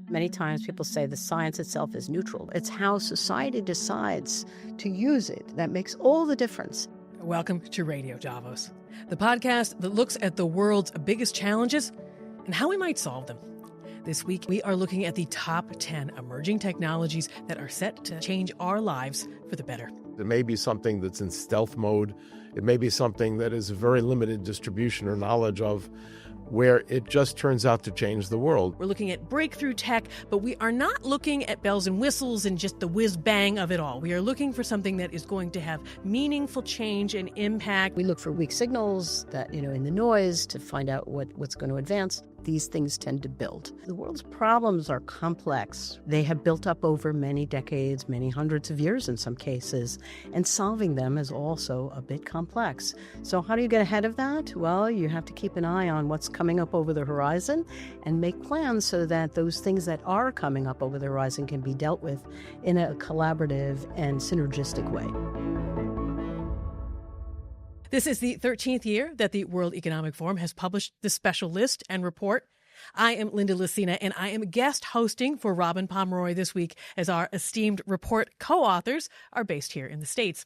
Many times people say the science itself is neutral. It's how society decides to use it that makes all the difference. Welcome to Radio Davos, the podcast that looks at the world's biggest challenges and how we might solve them. This week, we are looking at the top 10 emerging technologies that are set to change our lives for the better. It may be something that's in stealth mode. It may be something that is a very limited distribution or knowledge of, where it just turns out to change the world. We're looking at breakthrough tech, but we are not looking at bells and whistles and just the whiz-bang of it all. We are looking for something that is going to have meaningful change and impact. We look for weak signals that, in the noise to find out what's going to advance. These things tend to build. The world's problems are complex. They have built up over many decades, many hundreds of years in some cases, and solving them is also a bit complex. So how do you get ahead of that? Well, you have to keep an eye on what's coming up over the horizon and make plans so that those things that are coming up over the horizon can be dealt with in a collaborative and synergistic way. This is the 13th year that the World Economic Forum has published this special list and report. I am Linda Lucina, and I am guest hosting for Robin Pomeroy this week as our esteemed report co-authors are based here in the States.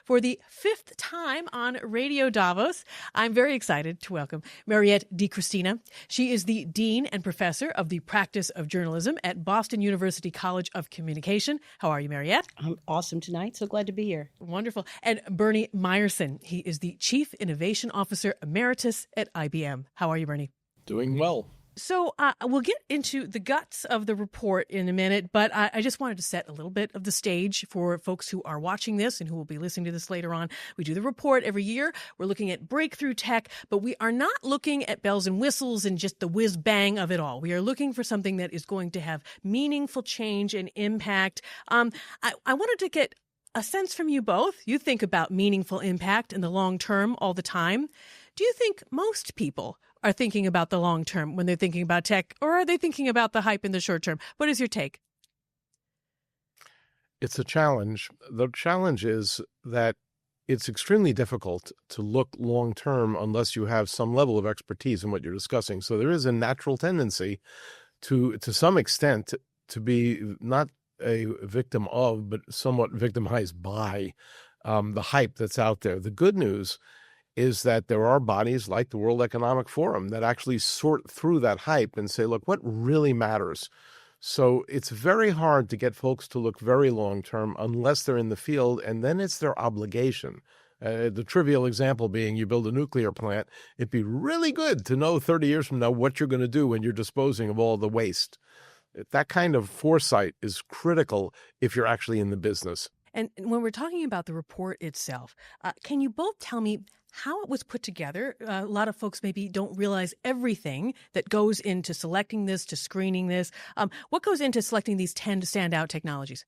For the 5th time on Radio Davos, I'm very excited to welcome Mariette DiChristina. She is the Dean and Professor of the Practice of Journalism at Boston University College of Communication. How are you, Mariette? I'm awesome tonight. So glad to be here. Wonderful. And Bernie Meyerson. He is the Chief Innovation Officer Emeritus at IBM. How are you, Bernie? Doing well. So we'll get into the guts of the report in a minute, but I just wanted to set a little bit of the stage for folks who are watching this and who will be listening to this later on. We do the report every year. We're looking at breakthrough tech, but we are not looking at bells and whistles and just the whiz-bang of it all. We are looking for something that is going to have meaningful change and impact. I wanted to get a sense from you both. You think about meaningful impact in the long term all the time. Do you think most people are thinking about the long term when they're thinking about tech, or are they thinking about the hype in the short term? What is your take? It's a challenge. The challenge is that it's extremely difficult to look long term unless you have some level of expertise in what you're discussing. So there is a natural tendency to some extent, to be not a victim of, but somewhat victimized by the hype that's out there. The good news is that there are bodies like the World Economic Forum that actually sort through that hype and say, look, what really matters? So it's very hard to get folks to look very long-term unless they're in the field, and then it's their obligation. The trivial example being you build a nuclear plant. It'd be really good to know 30 years from now what you're going to do when you're disposing of all the waste. That kind of foresight is critical if you're actually in the business. And when we're talking about the report itself, can you both tell me how it was put together? A lot of folks maybe don't realize everything that goes into selecting this, to screening this. What goes into selecting these 10 standout technologies?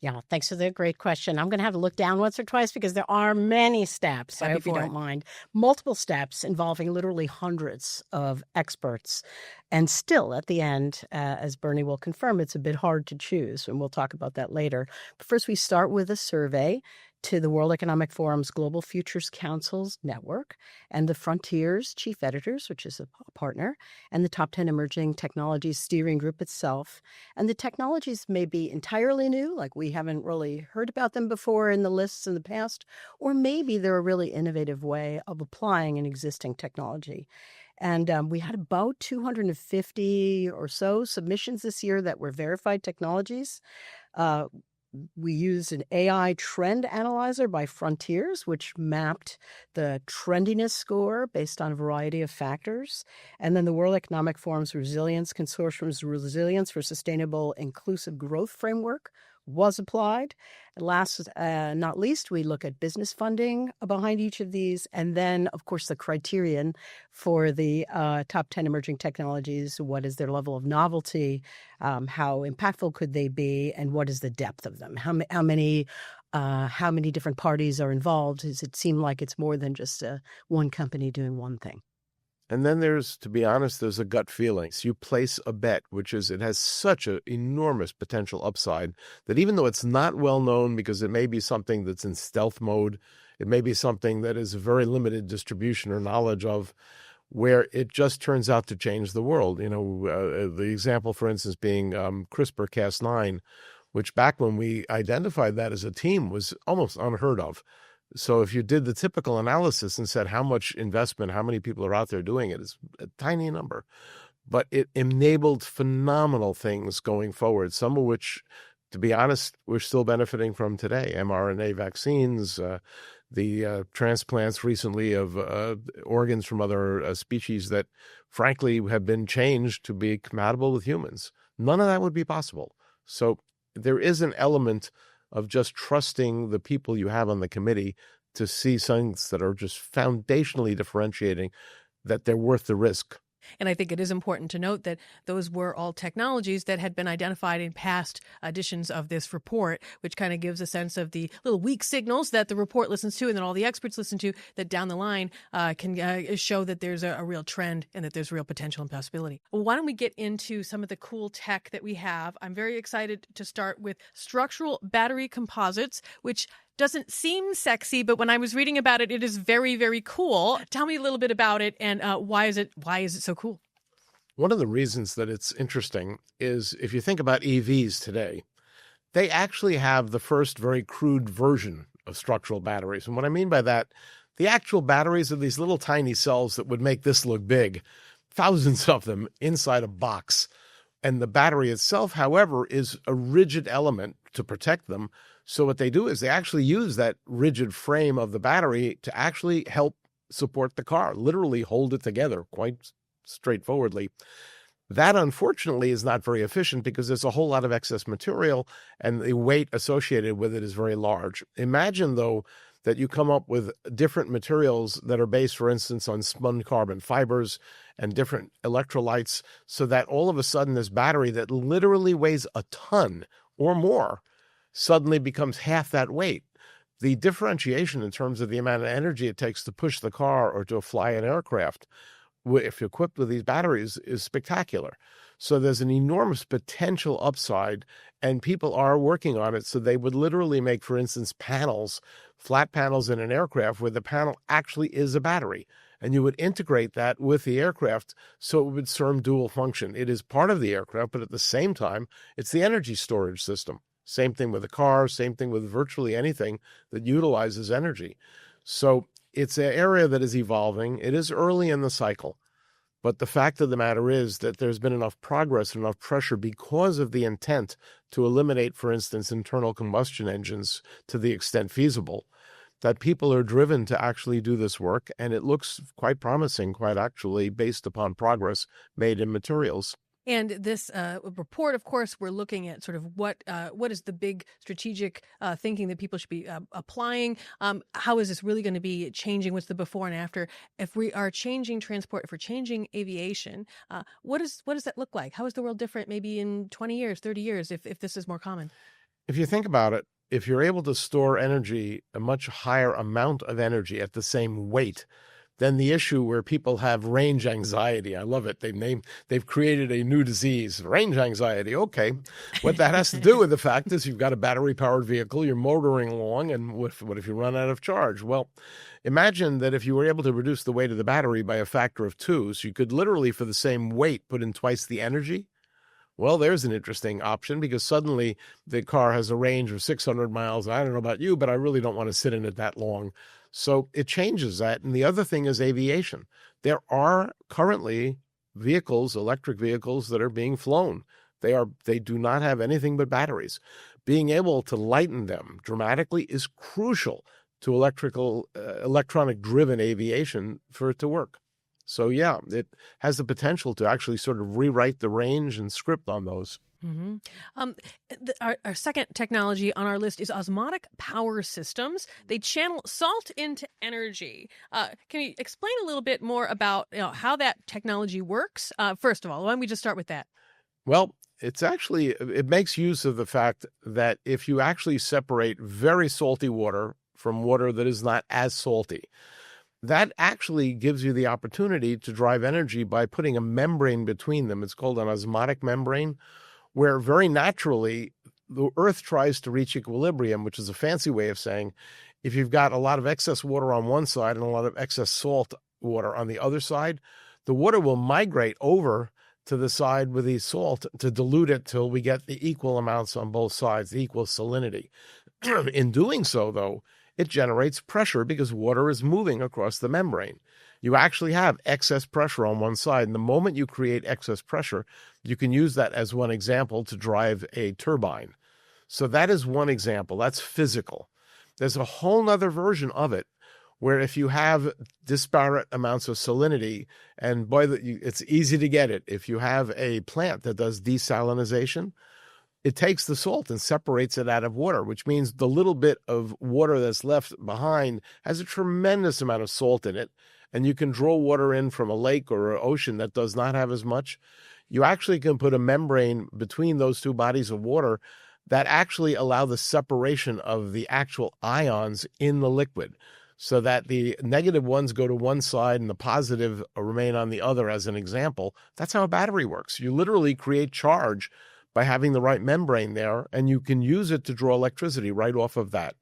Yeah, thanks for the great question. I'm going to have to look down once or twice because there are many steps, I hope you don't mind. Multiple steps involving literally hundreds of experts. And still, at the end, as Bernie will confirm, it's a bit hard to choose, and we'll talk about that later. But first, we start with a survey to the World Economic Forum's Global Futures Council's network and the Frontiers Chief Editors, which is a partner, and the Top 10 Emerging Technologies Steering Group itself. And the technologies may be entirely new, like we haven't really heard about them before in the lists in the past, or maybe they're a really innovative way of applying an existing technology. And we had about 250 or so submissions this year that were verified technologies. We used an AI trend analyzer by Frontiers, which mapped the trendiness score based on a variety of factors. And then the World Economic Forum's Resilience Consortium's Resilience for Sustainable Inclusive Growth Framework was applied. And last not least, we look at business funding behind each of these. And then, of course, the criterion for the top 10 emerging technologies. What is their level of novelty? How impactful could they be? And what is the depth of them? How many different parties are involved? Does it seem like it's more than just one company doing one thing? And then to be honest, there's a gut feeling. So you place a bet, which is it has such an enormous potential upside that even though it's not well known because it may be something that's in stealth mode, it may be something that is a very limited distribution or knowledge of, where it just turns out to change the world. The example, for instance, being CRISPR-Cas9, which back when we identified that as a team was almost unheard of. So if you did the typical analysis and said how much investment, how many people are out there doing it, it's a tiny number. But it enabled phenomenal things going forward, some of which, to be honest, we're still benefiting from today. mRNA vaccines, the transplants recently of organs from other species that, frankly, have been changed to be compatible with humans. None of that would be possible. So there is an element of just trusting the people you have on the committee to see things that are just foundationally differentiating, that they're worth the risk. And I think it is important to note that those were all technologies that had been identified in past editions of this report, which kind of gives a sense of the little weak signals that the report listens to and that all the experts listen to, that down the line can show that there's a real trend and that there's real potential and possibility. Well, why don't we get into some of the cool tech that we have? I'm very excited to start with structural battery composites, which doesn't seem sexy, but when I was reading about it, it is very, very cool. Tell me a little bit about it, and why is it so cool? One of the reasons that it's interesting is if you think about EVs today, they actually have the first very crude version of structural batteries. And what I mean by that, the actual batteries are these little tiny cells that would make this look big, thousands of them inside a box. And the battery itself, however, is a rigid element to protect them. So what they do is they actually use that rigid frame of the battery to actually help support the car, literally hold it together quite straightforwardly. That, unfortunately, is not very efficient because there's a whole lot of excess material and the weight associated with it is very large. Imagine, though, that you come up with different materials that are based, for instance, on spun carbon fibers and different electrolytes, so that all of a sudden this battery that literally weighs a ton or more suddenly becomes half that weight. The differentiation in terms of the amount of energy it takes to push the car or to fly an aircraft, if equipped with these batteries, is spectacular. So there's an enormous potential upside, and people are working on it. So they would literally make, for instance, panels, flat panels in an aircraft where the panel actually is a battery. And you would integrate that with the aircraft so it would serve dual function. It is part of the aircraft, but at the same time, it's the energy storage system. Same thing with a car, same thing with virtually anything that utilizes energy. So it's an area that is evolving. It is early in the cycle. But the fact of the matter is that there's been enough progress, enough pressure because of the intent to eliminate, for instance, internal combustion engines to the extent feasible, that people are driven to actually do this work. And it looks quite promising, quite actually, based upon progress made in materials. And this report, of course, we're looking at sort of what is the big strategic thinking that people should be applying. How is this really going to be changing? What's the before and after? If we are changing transport, if we're changing aviation, what does that look like? How is the world different maybe in 20 years, 30 years, if this is more common? If you think about it, if you're able to store energy, a much higher amount of energy at the same weight, then the issue where people have range anxiety. I love it. They've created a new disease, range anxiety. Okay. What that has to do with the fact is you've got a battery-powered vehicle, you're motoring along, and what if you run out of charge? Well, imagine that if you were able to reduce the weight of the battery by a factor of 2, so you could literally, for the same weight, put in twice the energy. Well, there's an interesting option because suddenly the car has a range of 600 miles. I don't know about you, but I really don't want to sit in it that long. So it changes that. And the other thing is aviation. There are currently vehicles, electric vehicles, that are being flown. They do not have anything but batteries. Being able to lighten them dramatically is crucial to electronic-driven aviation for it to work. So, yeah, it has the potential to actually sort of rewrite the range and script on those. Mm-hmm. Our second technology on our list is osmotic power systems. They channel salt into energy. Can you explain a little bit more about how that technology works? First of all, why don't we just start with that? Well, it makes use of the fact that if you actually separate very salty water from water that is not as salty, that actually gives you the opportunity to drive energy by putting a membrane between them. It's called an osmotic membrane, where very naturally the Earth tries to reach equilibrium, which is a fancy way of saying if you've got a lot of excess water on one side and a lot of excess salt water on the other side, the water will migrate over to the side with the salt to dilute it till we get the equal amounts on both sides, the equal salinity. In doing so, though, it generates pressure because water is moving across the membrane. You actually have excess pressure on one side. And the moment you create excess pressure, you can use that as one example to drive a turbine. So that is one example. That's physical. There's a whole nother version of it where if you have disparate amounts of salinity, and it's easy to get it. If you have a plant that does desalinization, it takes the salt and separates it out of water, which means the little bit of water that's left behind has a tremendous amount of salt in it. And you can draw water in from a lake or an ocean that does not have as much. You actually can put a membrane between those two bodies of water that actually allow the separation of the actual ions in the liquid, so that the negative ones go to one side and the positive remain on the other, as an example. That's how a battery works. You literally create charge by having the right membrane there, and you can use it to draw electricity right off of that.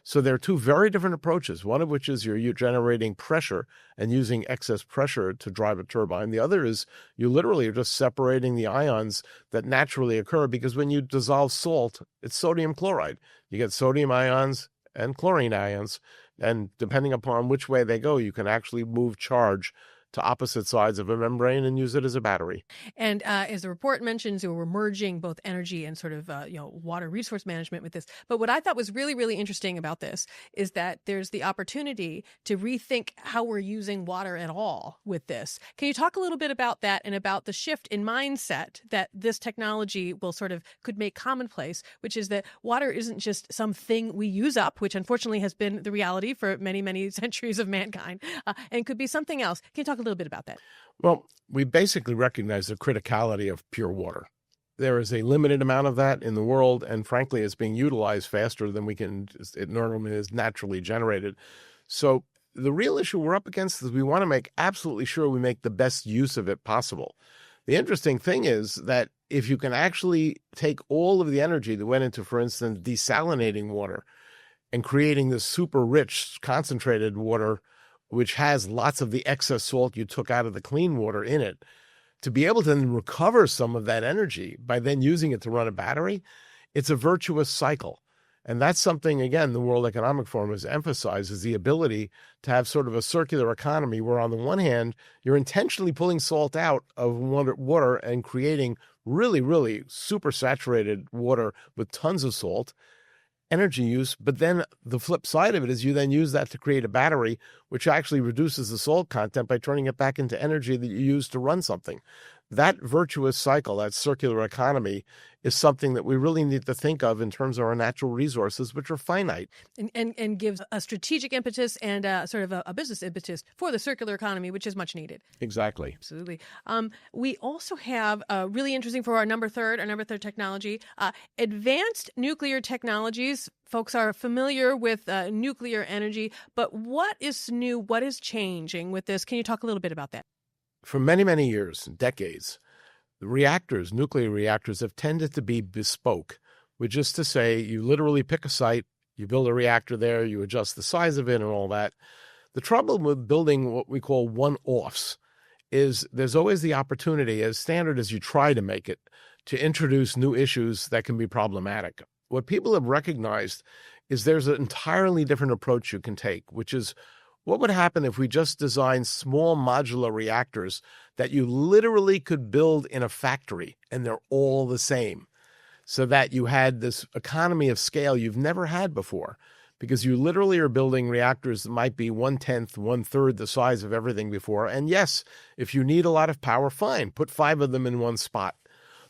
So there are two very different approaches, one of which is you're generating pressure and using excess pressure to drive a turbine. The other is you literally are just separating the ions that naturally occur, because when you dissolve salt, it's sodium chloride. You get sodium ions and chlorine ions, and depending upon which way they go, you can actually move charge to opposite sides of a membrane and use it as a battery. And as the report mentions, we're merging both energy and sort of water resource management with this. But what I thought was really, really interesting about this is that there's the opportunity to rethink how we're using water at all with this. Can you talk a little bit about that and about the shift in mindset that this technology will could make commonplace, which is that water isn't just something we use up, which unfortunately has been the reality for many, many centuries of mankind, and could be something else. Can you talk a little bit about that? Well, we basically recognize the criticality of pure water. There is a limited amount of that in the world, and frankly, it's being utilized faster than it normally is naturally generated. So the real issue we're up against is we want to make absolutely sure we make the best use of it possible. The interesting thing is that if you can actually take all of the energy that went into, for instance, desalinating water and creating this super rich, concentrated water, which has lots of the excess salt you took out of the clean water in it, to be able to then recover some of that energy by then using it to run a battery, it's a virtuous cycle. And that's something, again, the World Economic Forum has emphasized, is the ability to have sort of a circular economy where, on the one hand, you're intentionally pulling salt out of water and creating really, really super saturated water with tons of salt, energy use. But then the flip side of it is you then use that to create a battery, which actually reduces the salt content by turning it back into energy that you use to run something. That virtuous cycle, that circular economy, is something that we really need to think of in terms of our natural resources, which are finite. And gives a strategic impetus and sort of a business impetus for the circular economy, which is much needed. Exactly. Absolutely. We also have really interesting for our number third technology, advanced nuclear technologies. Folks are familiar with nuclear energy, but what is new? What is changing with this? Can you talk a little bit about that? For many, many years, decades, nuclear reactors have tended to be bespoke, which is to say you literally pick a site, you build a reactor there, you adjust the size of it and all that. The trouble with building what we call one-offs is there's always the opportunity, as standard as you try to make it, to introduce new issues that can be problematic. What people have recognized is there's an entirely different approach you can take, which is, what would happen if we just designed small modular reactors that you literally could build in a factory and they're all the same, so that you had this economy of scale you've never had before, because you literally are building reactors that might be 1/10, 1/3 the size of everything before. And yes, if you need a lot of power, fine, put 5 of them in one spot,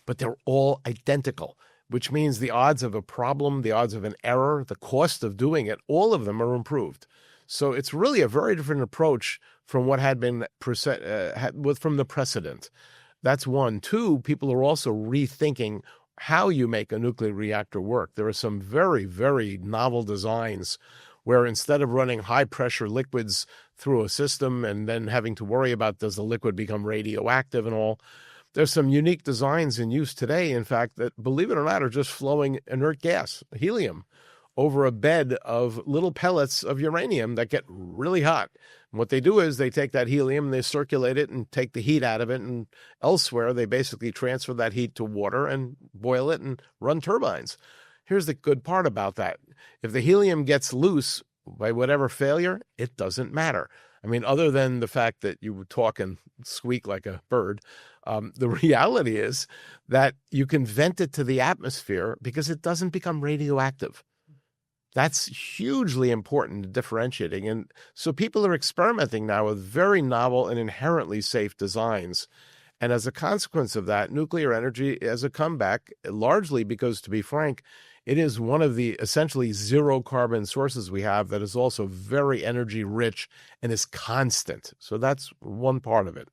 but they're all identical, which means the odds of a problem, the odds of an error, the cost of doing it, all of them are improved. So it's really a very different approach from what had been from the precedent. That's one. Two, people are also rethinking how you make a nuclear reactor work. There are some very, very novel designs where instead of running high-pressure liquids through a system and then having to worry about does the liquid become radioactive and all, there's some unique designs in use today, in fact, that, believe it or not, are just flowing inert gas, helium, over a bed of little pellets of uranium that get really hot. And what they do is they take that helium and they circulate it and take the heat out of it. And elsewhere, they basically transfer that heat to water and boil it and run turbines. Here's the good part about that. If the helium gets loose by whatever failure, it doesn't matter. I mean, other than the fact that you would talk and squeak like a bird, the reality is that you can vent it to the atmosphere because it doesn't become radioactive. That's hugely important in differentiating. And so people are experimenting now with very novel and inherently safe designs. And as a consequence of that, nuclear energy has a comeback, largely because, to be frank, it is one of the essentially zero carbon sources we have that is also very energy rich and is constant. So that's one part of it.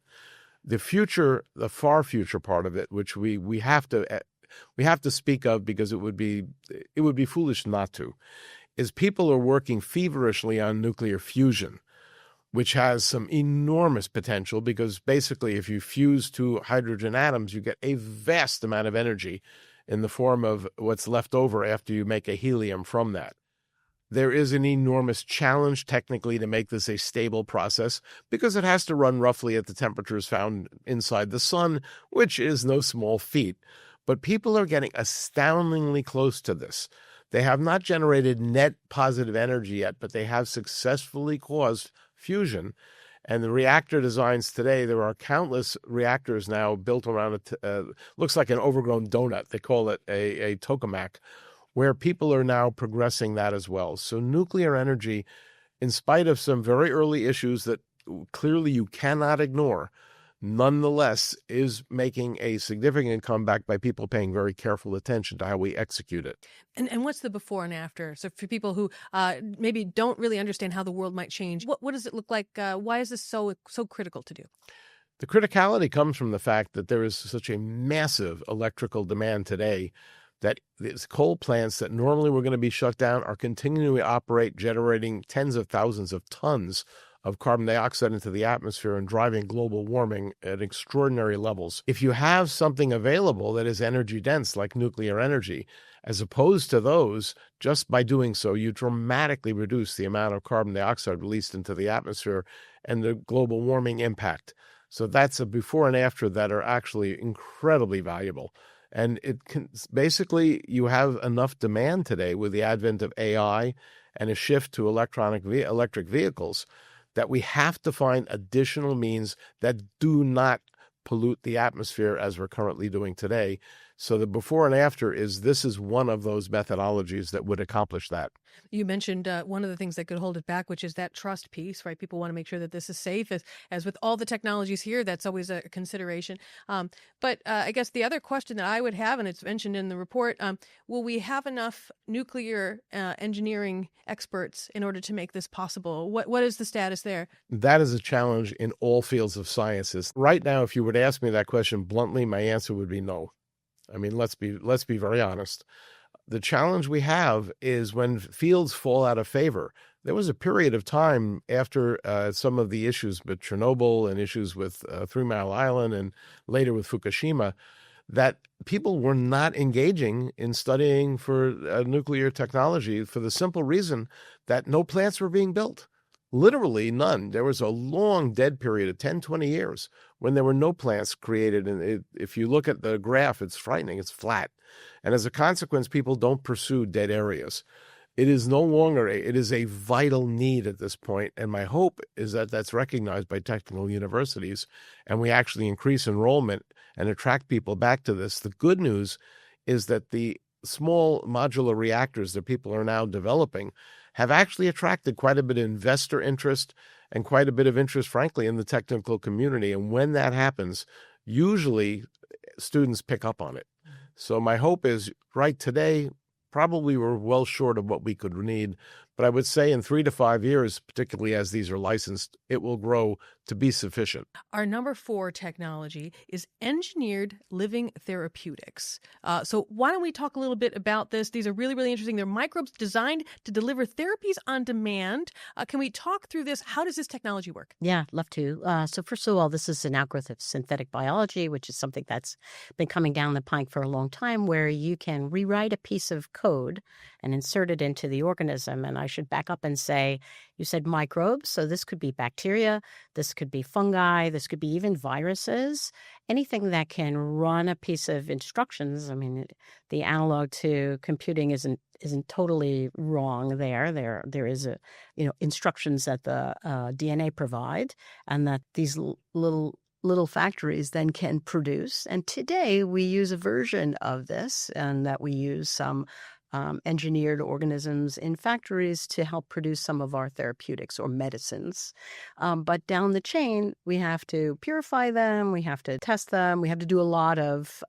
The future, the far future part of it, which we have to speak of because it would be foolish not to, is people are working feverishly on nuclear fusion, which has some enormous potential because basically if you fuse two hydrogen atoms, you get a vast amount of energy in the form of what's left over after you make a helium from that. There is an enormous challenge technically to make this a stable process because it has to run roughly at the temperatures found inside the sun, which is no small feat. But people are getting astoundingly close to this. They have not generated net positive energy yet, but they have successfully caused fusion. And the reactor designs today, there are countless reactors now built around looks like an overgrown donut. They call it a tokamak, where people are now progressing that as well. So nuclear energy, in spite of some very early issues that clearly you cannot ignore, nonetheless is making a significant comeback by people paying very careful attention to how we execute it. And what's the before and after? So for people who maybe don't really understand how the world might change, what does it look like? Why is this so critical to do? The criticality comes from the fact that there is such a massive electrical demand today that these coal plants that normally were going to be shut down are continuing to operate, generating tens of thousands of tons of carbon dioxide into the atmosphere and driving global warming at extraordinary levels. If you have something available that is energy dense, like nuclear energy, as opposed to those, just by doing so, you dramatically reduce the amount of carbon dioxide released into the atmosphere and the global warming impact. So that's a before and after that are actually incredibly valuable. And it can basically, you have enough demand today with the advent of AI and a shift to electric vehicles that we have to find additional means that do not pollute the atmosphere as we're currently doing today. So the before and after this is one of those methodologies that would accomplish that. You mentioned one of the things that could hold it back, which is that trust piece, right? People want to make sure that this is safe. As with all the technologies here, that's always a consideration. But I guess the other question that I would have, and it's mentioned in the report, will we have enough nuclear engineering experts in order to make this possible? What is the status there? That is a challenge in all fields of sciences. Right now, if you were to ask me that question bluntly, my answer would be no. I mean, let's be very honest. The challenge we have is when fields fall out of favor. There was a period of time after some of the issues with Chernobyl and issues with 3 Mile Island and later with Fukushima that people were not engaging in studying for nuclear technology for the simple reason that no plants were being built. Literally none. There was a long dead period of 10, 20 years when there were no plants created. And if you look at the graph, it's frightening. It's flat. And as a consequence, people don't pursue dead areas. It is no longer, it is a vital need at this point. And my hope is that that's recognized by technical universities and we actually increase enrollment and attract people back to this. The good news is that the small modular reactors that people are now developing have actually attracted quite a bit of investor interest and quite a bit of interest, frankly, in the technical community. And when that happens, usually students pick up on it. So my hope is right today, probably we're well short of what we could need. But I would say in 3 to 5 years, particularly as these are licensed, it will grow to be sufficient. Our number 4 technology is engineered living therapeutics. So why don't we talk a little bit about this? These are really, really interesting. They're microbes designed to deliver therapies on demand. Can we talk through this? How does this technology work? Yeah, love to. So first of all, this is an outgrowth of synthetic biology, which is something that's been coming down the pike for a long time, where you can rewrite a piece of code and insert it into the organism. And I should back up and say, you said microbes, so this could be bacteria, this could be fungi, this could be even viruses, anything that can run a piece of instructions. I mean, the analog to computing isn't totally wrong there. There is a, instructions that the DNA provide, and that these little factories then can produce. And today we use a version of this, and that we use some engineered organisms in factories to help produce some of our therapeutics or medicines. But down the chain, we have to purify them, we have to test them, we have to do a lot of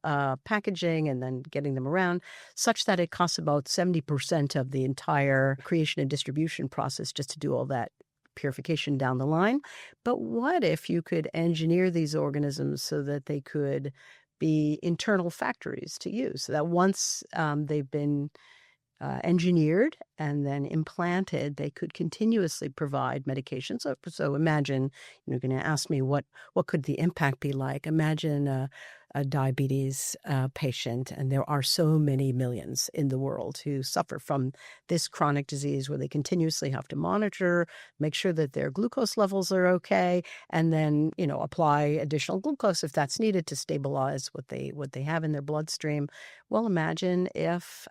packaging and then getting them around, such that it costs about 70% of the entire creation and distribution process just to do all that purification down the line. But what if you could engineer these organisms so that they could be internal factories to use, so that once they've been engineered and then implanted, they could continuously provide medication. So imagine, you're going to ask me what could the impact be like. Imagine a diabetes patient, and there are so many millions in the world who suffer from this chronic disease, where they continuously have to monitor, make sure that their glucose levels are okay, and then apply additional glucose if that's needed to stabilize what they have in their bloodstream. Well, imagine if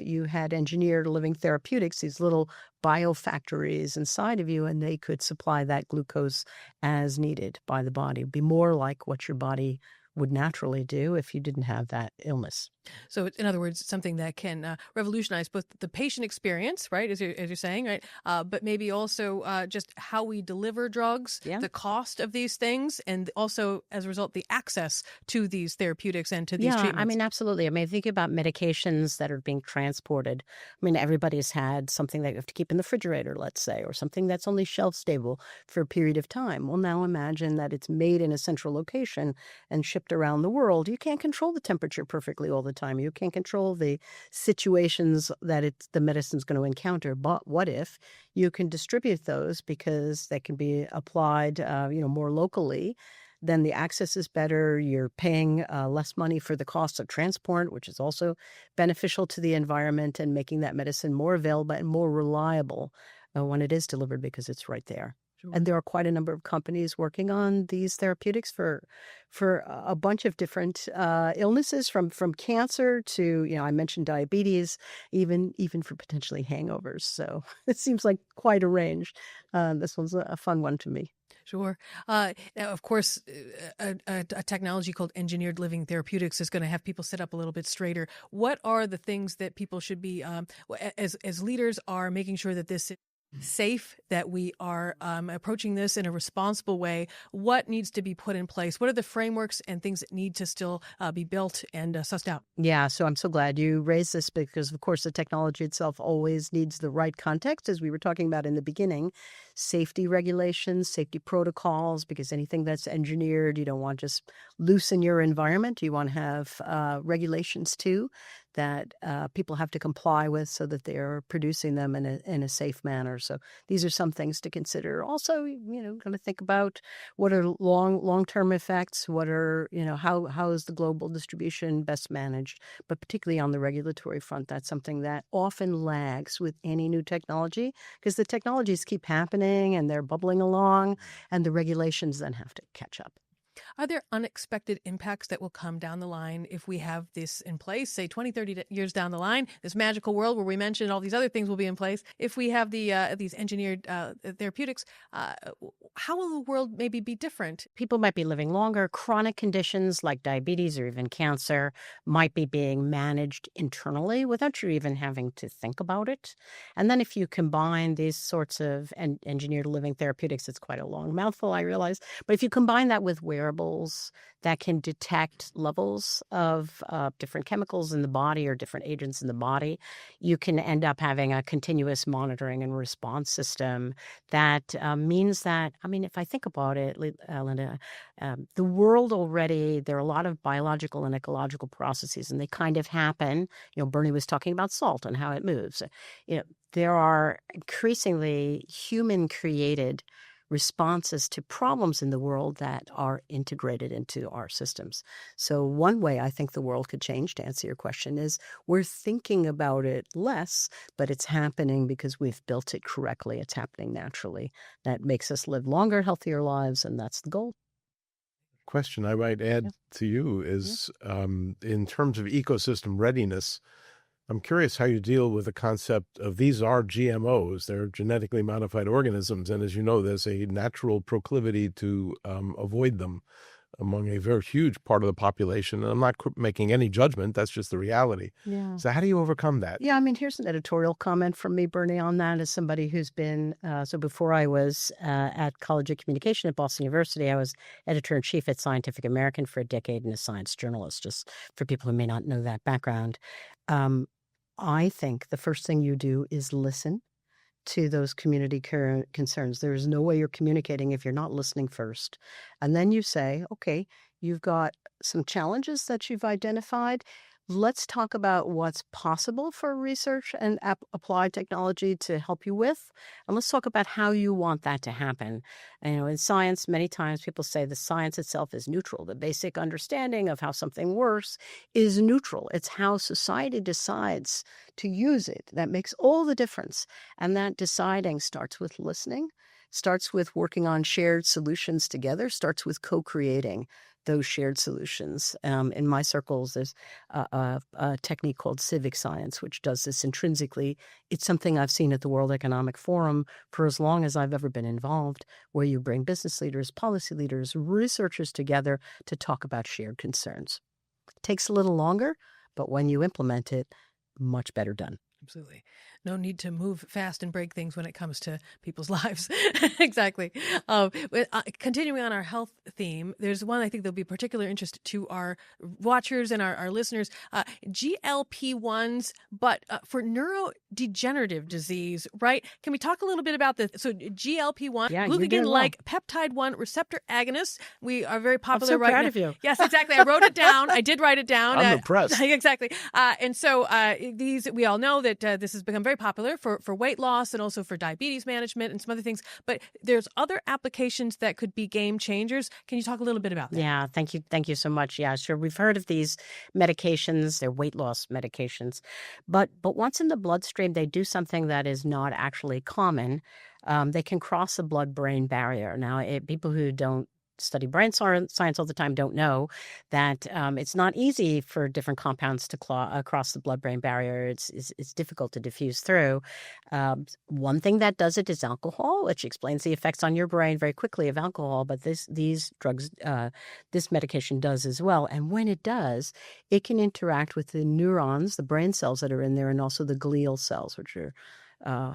you had engineered living therapeutics, these little biofactories inside of you, and they could supply that glucose as needed by the body. It'd be more like what your body would naturally do if you didn't have that illness. So, in other words, something that can revolutionize both the patient experience, right, as you're saying, right, but maybe also just how we deliver drugs, the cost of these things, and also, as a result, the access to these therapeutics and to these treatments. I mean, absolutely. I mean, think about medications that are being transported. I mean, everybody's had something that you have to keep in the refrigerator, let's say, or something that's only shelf stable for a period of time. Well, now imagine that it's made in a central location and shipped around the world. You can't control the temperature perfectly all the time. You can't control the situations that the medicine's going to encounter. But what if you can distribute those, because they can be applied, more locally? Then the access is better. You're paying less money for the cost of transport, which is also beneficial to the environment, and making that medicine more available and more reliable when it is delivered, because it's right there. Sure. And there are quite a number of companies working on these therapeutics for a bunch of different illnesses, from cancer to, I mentioned diabetes, even for potentially hangovers. So it seems like quite a range. This one's a fun one to me. Sure. Now, of course, a technology called engineered living therapeutics is going to have people sit up a little bit straighter. What are the things that people should be, as leaders, are making sure that this is safe, that we are approaching this in a responsible way? What needs to be put in place? What are the frameworks and things that need to still be built and sussed out? Yeah, so I'm so glad you raised this, because, of course, the technology itself always needs the right context, as we were talking about in the beginning. Safety regulations, safety protocols, because anything that's engineered, you don't want just loose in your environment. You want to have regulations too that people have to comply with, so that they are producing them in a safe manner. So these are some things to consider. Also, going to think about what are long-term effects. What are, how is the global distribution best managed? But particularly on the regulatory front, that's something that often lags with any new technology, because the technologies keep happening and they're bubbling along, and the regulations then have to catch up. Are there unexpected impacts that will come down the line if we have this in place, say 20, 30 years down the line, this magical world where we mentioned all these other things will be in place? If we have these engineered therapeutics, how will the world maybe be different? People might be living longer. Chronic conditions like diabetes or even cancer might be being managed internally without you even having to think about it. And then if you combine these sorts of engineered living therapeutics, it's quite a long mouthful, I realize, but if you combine that with wearables that can detect levels of different chemicals in the body or different agents in the body, you can end up having a continuous monitoring and response system that means that, I mean, if I think about it, Linda, the world already, there are a lot of biological and ecological processes, and they kind of happen. Bernie was talking about salt and how it moves. There are increasingly human-created responses to problems in the world that are integrated into our systems. So one way I think the world could change, to answer your question, is we're thinking about it less, but it's happening because we've built it correctly. It's happening naturally. That makes us live longer, healthier lives, and that's the goal. Question I might add to you is, in terms of ecosystem readiness, I'm curious how you deal with the concept of these are GMOs, they're genetically modified organisms, and as you know, there's a natural proclivity to avoid them among a very huge part of the population. And I'm not making any judgment, that's just the reality. Yeah. So how do you overcome that? Yeah, I mean, here's an editorial comment from me, Bernie, on that. As somebody who's been, so before I was at College of Communication at Boston University, I was editor-in-chief at Scientific American for a decade and a science journalist, just for people who may not know that background. I think the first thing you do is listen to those community concerns. There is no way you're communicating if you're not listening first. And then you say, okay, you've got some challenges that you've identified. Let's talk about what's possible for research and applied technology to help you with. And let's talk about how you want that to happen. In science, many times people say the science itself is neutral. The basic understanding of how something works is neutral. It's how society decides to use it that makes all the difference. And that deciding starts with listening, starts with working on shared solutions together, starts with co-creating those shared solutions. In my circles, there's a technique called civic science, which does this intrinsically. It's something I've seen at the World Economic Forum for as long as I've ever been involved, where you bring business leaders, policy leaders, researchers together to talk about shared concerns. It takes a little longer, but when you implement it, much better done. Absolutely. No need to move fast and break things when it comes to people's lives. Exactly. Continuing on our health theme, there's one I think there'll be particular interest to our watchers and our listeners. GLP-1s, but for neurodegenerative disease, right? Can we talk a little bit about this? So GLP-1, glucagon-like peptide-1 receptor agonists. We are very popular right now. I'm so proud of you. Yes, exactly. I wrote it down. I did write it down. I'm impressed. Exactly. And so these, we all know that this has become very popular for weight loss and also for diabetes management and some other things. But there's other applications that could be game changers. Can you talk a little bit about that? Yeah, thank you. Thank you so much. Yeah, sure. We've heard of these medications. They're weight loss medications. But once in the bloodstream, they do something that is not actually common. They can cross the blood-brain barrier. Now, people who don't study brain science all the time don't know that it's not easy for different compounds to cross the blood-brain barrier. It's difficult to diffuse through. One thing that does it is alcohol, which explains the effects on your brain very quickly of alcohol. But these drugs, this medication does as well. And when it does, it can interact with the neurons, the brain cells that are in there, and also the glial cells, which are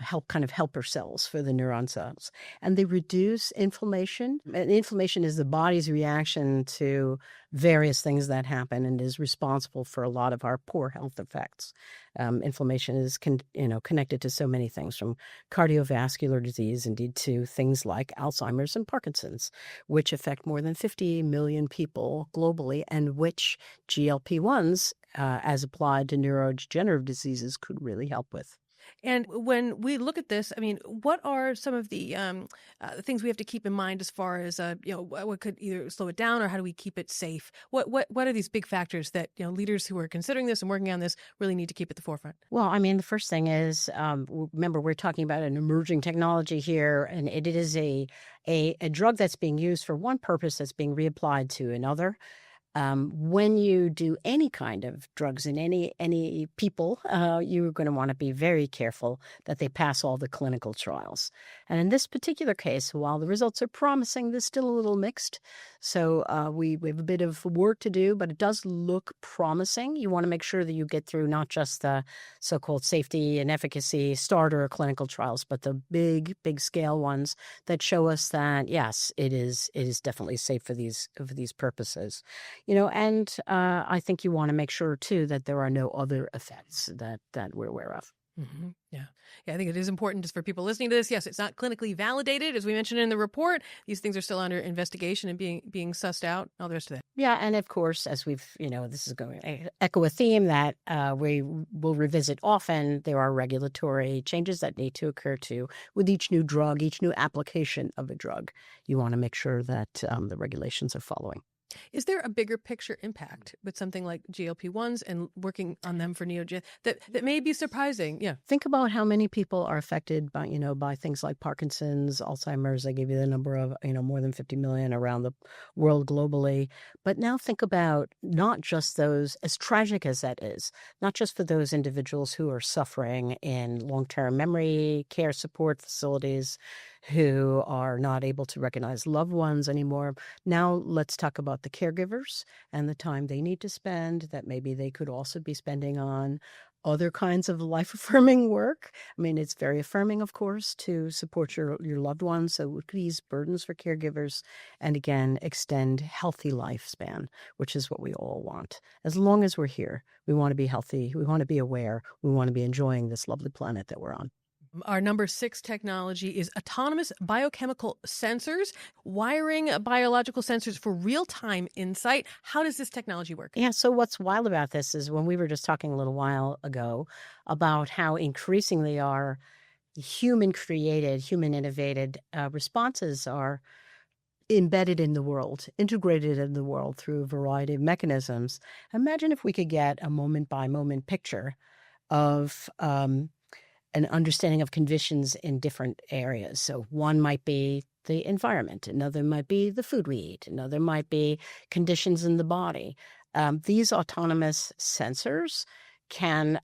helper cells for the neuron cells. And they reduce inflammation. And inflammation is the body's reaction to various things that happen and is responsible for a lot of our poor health effects. Inflammation is connected to so many things, from cardiovascular disease, indeed, to things like Alzheimer's and Parkinson's, which affect more than 50 million people globally, and which GLP-1s, as applied to neurodegenerative diseases, could really help with. And when we look at this, I mean, what are some of the things we have to keep in mind as far as what could either slow it down, or how do we keep it safe? What are these big factors that leaders who are considering this and working on this really need to keep at the forefront? Well, I mean, the first thing is, remember, we're talking about an emerging technology here, and it is a drug that's being used for one purpose that's being reapplied to another. When you do any kind of drugs in any people, you're going to want to be very careful that they pass all the clinical trials. And in this particular case, while the results are promising, they're still a little mixed. So we have a bit of work to do, but it does look promising. You want to make sure that you get through not just the so-called safety and efficacy starter clinical trials, but the big scale ones that show us that, yes, it is definitely safe for these purposes. And I think you want to make sure, too, that there are no other effects that we're aware of. Yeah. Yeah, I think it is important just for people listening to this. Yes, it's not clinically validated, as we mentioned in the report. These things are still under investigation and being sussed out, all the rest of that. Yeah, and of course, as we've, this is going to echo a theme that we will revisit often. There are regulatory changes that need to occur too with each new drug, each new application of a drug. You want to make sure that the regulations are following. Is there a bigger picture impact with something like GLP-1s and working on them for Neogen that may be surprising? Yeah. Think about how many people are affected by, by things like Parkinson's, Alzheimer's. I gave you the number of, more than 50 million around the world globally. But now think about not just those, as tragic as that is, not just for those individuals who are suffering in long-term memory care support facilities, who are not able to recognize loved ones anymore. Now let's talk about the caregivers and the time they need to spend that maybe they could also be spending on other kinds of life-affirming work. I mean, it's very affirming, of course, to support your loved ones. So it could ease burdens for caregivers and, again, extend healthy lifespan, which is what we all want. As long as we're here, we want to be healthy. We want to be aware. We want to be enjoying this lovely planet that we're on. Our number 6 technology is autonomous biochemical sensors, wiring biological sensors for real-time insight. How does this technology work? Yeah, so what's wild about this is when we were just talking a little while ago about how increasingly our human-created, human-innovated responses are embedded in the world, integrated in the world through a variety of mechanisms. Imagine if we could get a moment-by-moment picture of an understanding of conditions in different areas. So one might be the environment, another might be the food we eat, another might be conditions in the body. These autonomous sensors can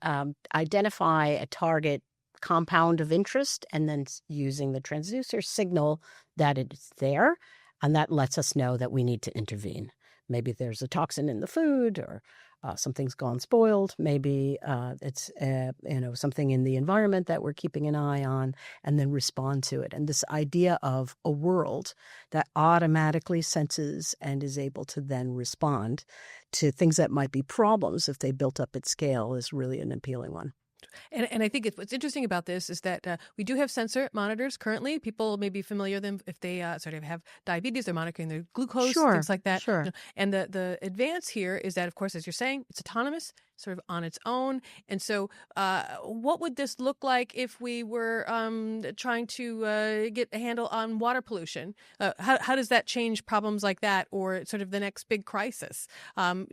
identify a target compound of interest and then using the transducer signal that it's there, and that lets us know that we need to intervene. Maybe there's a toxin in the food or something's gone spoiled. Maybe it's something in the environment that we're keeping an eye on, and then respond to it. And this idea of a world that automatically senses and is able to then respond to things that might be problems if they built up at scale is really an appealing one. And I think what's interesting about this is that we do have sensor monitors currently. People may be familiar with them if they sort of have diabetes. They're monitoring their glucose, things like that. Sure. And the advance here is that, of course, as you're saying, it's autonomous, sort of on its own. And so what would this look like if we were trying to get a handle on water pollution? How does that change problems like that, or sort of the next big crisis?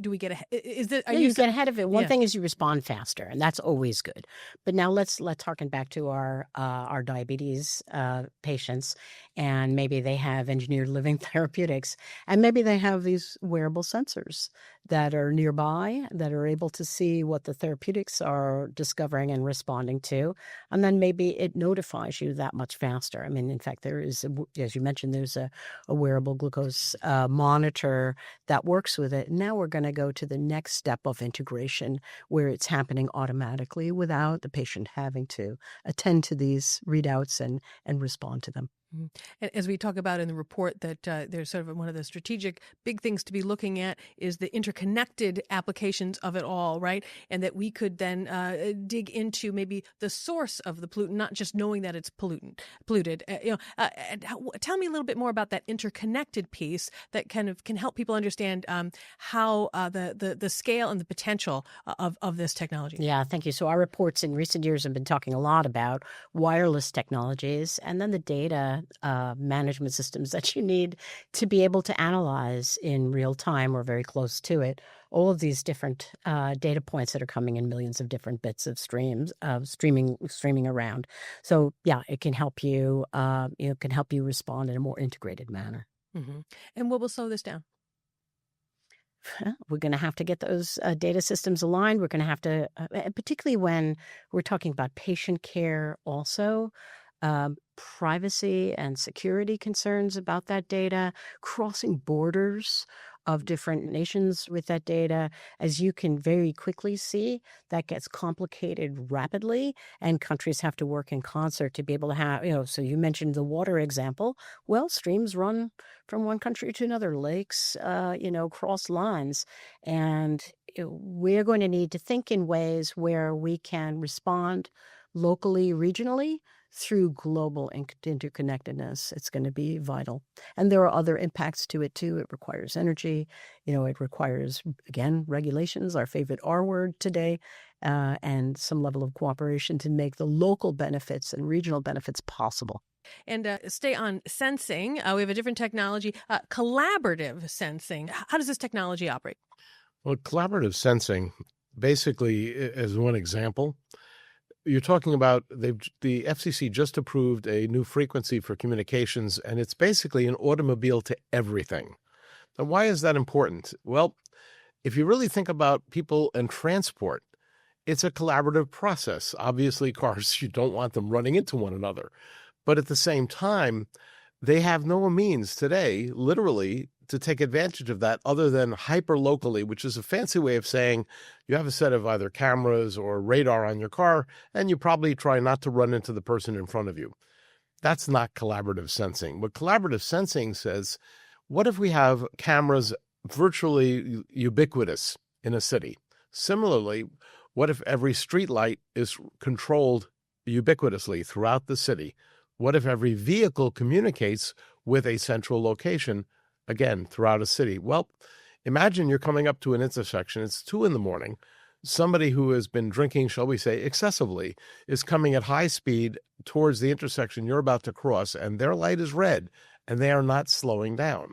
Do we get you get ahead of it. One thing is you respond faster, and that's always good. But now let's harken back to our diabetes patients, and maybe they have engineered living therapeutics, and maybe they have these wearable sensors that are nearby that are able to see what the therapeutics are discovering and responding to, and then maybe it notifies you that much faster. I mean, in fact, there is, as you mentioned, there's a wearable glucose monitor that works with it. Now we're going to go to the next step of integration where it's happening automatically without the patient having to attend to these readouts and respond to them. And as we talk about in the report, that there's sort of one of the strategic big things to be looking at is the interconnected applications of it all, right? And that we could then dig into maybe the source of the pollutant, not just knowing that it's polluted. Tell me a little bit more about that interconnected piece that kind of can help people understand how the scale and the potential of this technology. Yeah, thank you. So our reports in recent years have been talking a lot about wireless technologies and then the data management systems that you need to be able to analyze in real time or very close to it all of these different data points that are coming in millions of different bits of streaming around. So yeah, it can help you respond in a more integrated manner. Mm-hmm. And what will slow this down? We're going to have to get those data systems aligned. We're going to have to, particularly when we're talking about patient care also, privacy and security concerns about that data, crossing borders of different nations with that data. As you can very quickly see, that gets complicated rapidly, and countries have to work in concert to be able to have, so you mentioned the water example. Well, streams run from one country to another, lakes, cross lines. And we're going to need to think in ways where we can respond locally, regionally, through global interconnectedness. It's going to be vital. And there are other impacts to it, too. It requires energy. It requires, again, regulations, our favorite R word today, and some level of cooperation to make the local benefits and regional benefits possible. And stay on sensing. We have a different technology, collaborative sensing. How does this technology operate? Well, collaborative sensing, basically, as one example, you're talking about the FCC just approved a new frequency for communications, and it's basically an automobile to everything. Now, why is that important? Well, if you really think about people and transport, it's a collaborative process. Obviously, cars, you don't want them running into one another. But at the same time, they have no means today, literally, to take advantage of that other than hyper-locally, which is a fancy way of saying you have a set of either cameras or radar on your car, and you probably try not to run into the person in front of you. That's not collaborative sensing. What collaborative sensing says, what if we have cameras virtually ubiquitous in a city? Similarly, what if every streetlight is controlled ubiquitously throughout the city? What if every vehicle communicates with a central location, again, throughout a city? Well, imagine you're coming up to an intersection. It's 2 a.m. Somebody who has been drinking, shall we say, excessively, is coming at high speed towards the intersection you're about to cross, and their light is red, and they are not slowing down.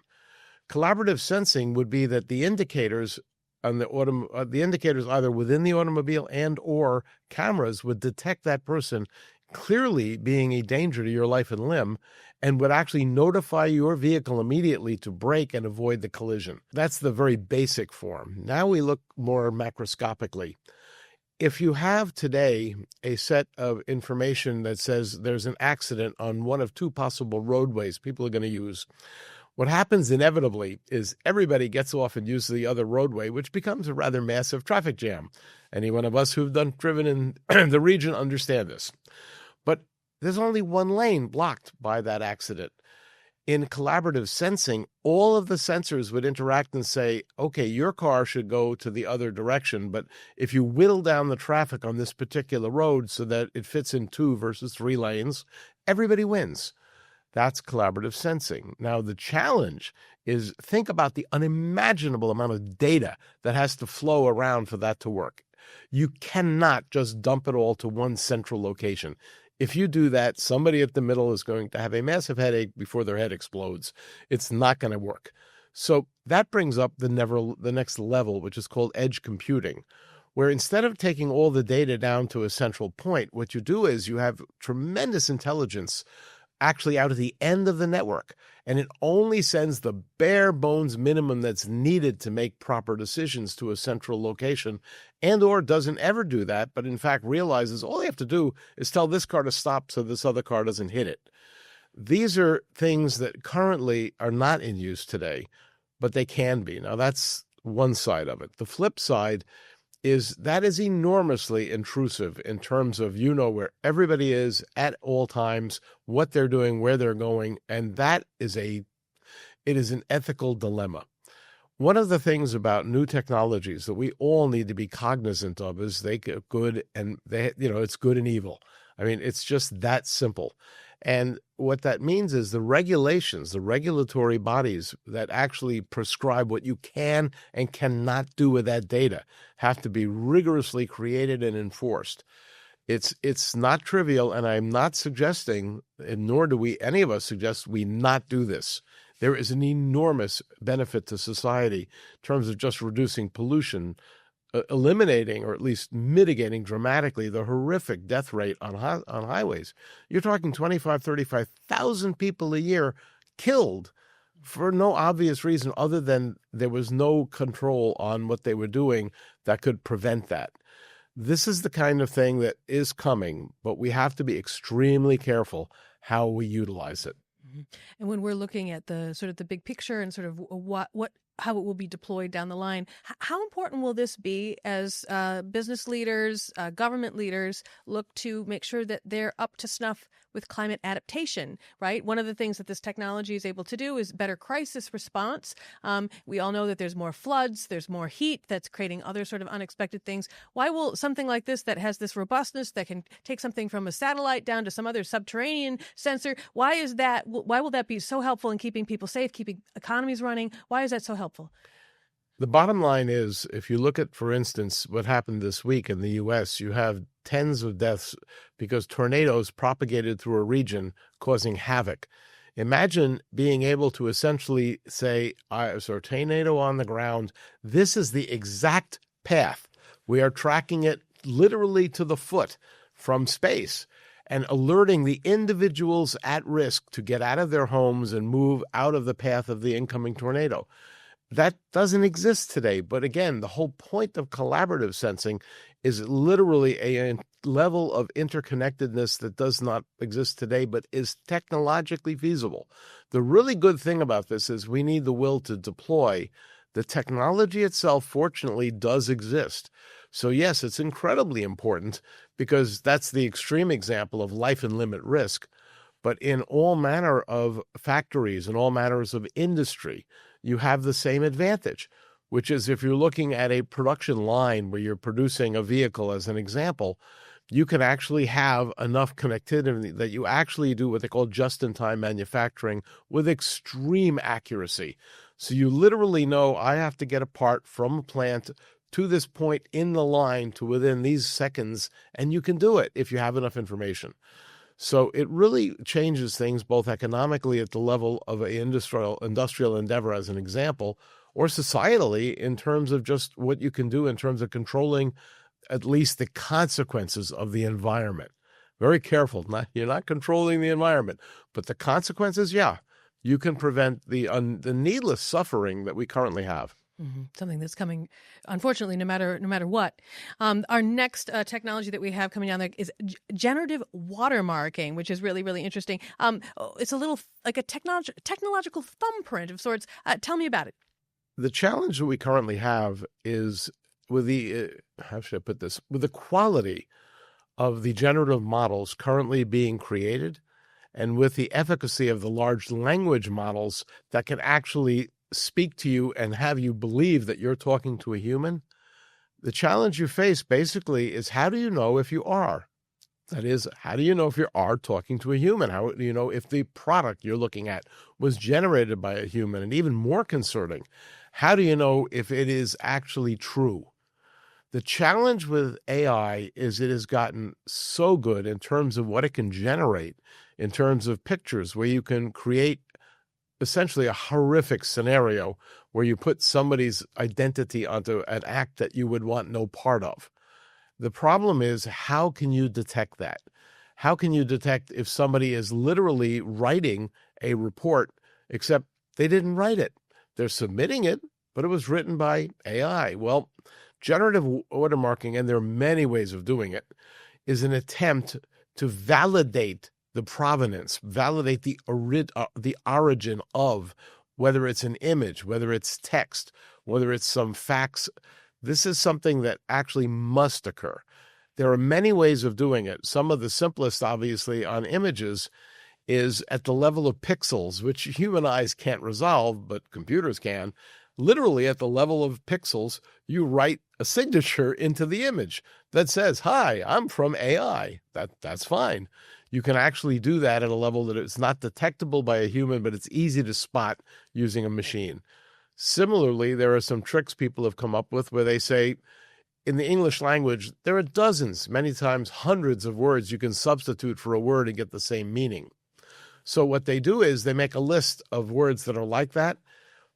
Collaborative sensing would be that the indicators on the indicators either within the automobile and or cameras would detect that person clearly being a danger to your life and limb, and would actually notify your vehicle immediately to brake and avoid the collision. That's the very basic form. Now we look more macroscopically. If you have today a set of information that says there's an accident on one of 2 possible roadways people are going to use, what happens inevitably is everybody gets off and uses the other roadway, which becomes a rather massive traffic jam. Any one of us who've driven in the region understand this. But there's only one lane blocked by that accident. In collaborative sensing, all of the sensors would interact and say, okay, your car should go to the other direction, but if you whittle down the traffic on this particular road so that it fits in 2 versus 3 lanes, everybody wins. That's collaborative sensing. Now, the challenge is think about the unimaginable amount of data that has to flow around for that to work. You cannot just dump it all to one central location. If you do that, somebody at the middle is going to have a massive headache before their head explodes. It's not going to work. So that brings up the next level, which is called edge computing, where instead of taking all the data down to a central point, what you do is you have tremendous intelligence actually out at the end of the network, and it only sends the bare bones minimum that's needed to make proper decisions to a central location, and or doesn't ever do that, but in fact realizes all they have to do is tell this car to stop so this other car doesn't hit it. These are things that currently are not in use today, but they can be. Now, that's one side of it. The flip side is that is enormously intrusive in terms of where everybody is at all times, what they're doing, where they're going, and that is it is an ethical dilemma. One of the things about new technologies that we all need to be cognizant of is they get good and it's good and evil. I mean, it's just that simple. And what that means is the regulations, the regulatory bodies that actually prescribe what you can and cannot do with that data have to be rigorously created and enforced. It's not trivial, and I'm not suggesting, and nor do any of us suggest we not do this. There is an enormous benefit to society in terms of just reducing pollution, eliminating or at least mitigating dramatically the horrific death rate on highways. You're talking 25,000, 35,000 people a year killed for no obvious reason other than there was no control on what they were doing that could prevent that. This is the kind of thing that is coming, but we have to be extremely careful how we utilize it. And when we're looking at the sort of the big picture and sort of what how it will be deployed down the line. How important will this be as business leaders, government leaders look to make sure that they're up to snuff with climate adaptation, right? One of the things that this technology is able to do is better crisis response. We all know that there's more floods, there's more heat that's creating other sort of unexpected things. Why will something like this that has this robustness that can take something from a satellite down to some other subterranean sensor, why will that be so helpful in keeping people safe, keeping economies running? Why is that so helpful? The bottom line is, if you look at, for instance, what happened this week in the U.S., you have tens of deaths because tornadoes propagated through a region causing havoc. Imagine being able to essentially say, there's a tornado on the ground. This is the exact path. We are tracking it literally to the foot from space and alerting the individuals at risk to get out of their homes and move out of the path of the incoming tornado. That doesn't exist today. But again, the whole point of collaborative sensing is literally a level of interconnectedness that does not exist today, but is technologically feasible. The really good thing about this is we need the will to deploy. The technology itself, fortunately, does exist. So yes, it's incredibly important because that's the extreme example of life and limb at risk. But in all manner of factories and all manners of industry, you have the same advantage, which is if you're looking at a production line where you're producing a vehicle, as an example, you can actually have enough connectivity that you actually do what they call just-in-time manufacturing with extreme accuracy. So you literally know I have to get a part from a plant to this point in the line to within these seconds, and you can do it if you have enough information. So it really changes things both economically at the level of an industrial endeavor, as an example, or societally in terms of just what you can do in terms of controlling at least the consequences of the environment. Very careful. You're not controlling the environment, but the consequences, yeah, you can prevent the needless suffering that we currently have. Mm-hmm. Something that's coming, unfortunately, no matter what. Our next technology that we have coming down there is generative watermarking, which is really, really interesting. It's a little like a technological thumbprint of sorts. Tell me about it. The challenge that we currently have is with the, how should I put this, with the quality of the generative models currently being created and with the efficacy of the large language models that can actually speak to you and have you believe that you're talking to a human. The challenge you face basically is, how do you know if you are? That is, how do you know if you are talking to a human? How do you know if the product you're looking at was generated by a human? And even more concerning, how do you know if it is actually true? The challenge with AI is it has gotten so good in terms of what it can generate, in terms of pictures, where you can create essentially a horrific scenario where you put somebody's identity onto an act that you would want no part of. The problem is, how can you detect that? How can you detect if somebody is literally writing a report, except they didn't write it? They're submitting it, but it was written by AI. Well, generative watermarking, and there are many ways of doing it, is an attempt to validate the provenance, validate the origin of, whether it's an image, whether it's text, whether it's some facts. This is something that actually must occur. There are many ways of doing it. Some of the simplest, obviously, on images is at the level of pixels, which human eyes can't resolve, but computers can. Literally at the level of pixels, you write a signature into the image that says, "Hi, I'm from AI." That's fine. You can actually do that at a level that it's not detectable by a human, but it's easy to spot using a machine. Similarly, there are some tricks people have come up with where they say, in the English language, there are dozens, many times hundreds of words you can substitute for a word and get the same meaning. So what they do is they make a list of words that are like that,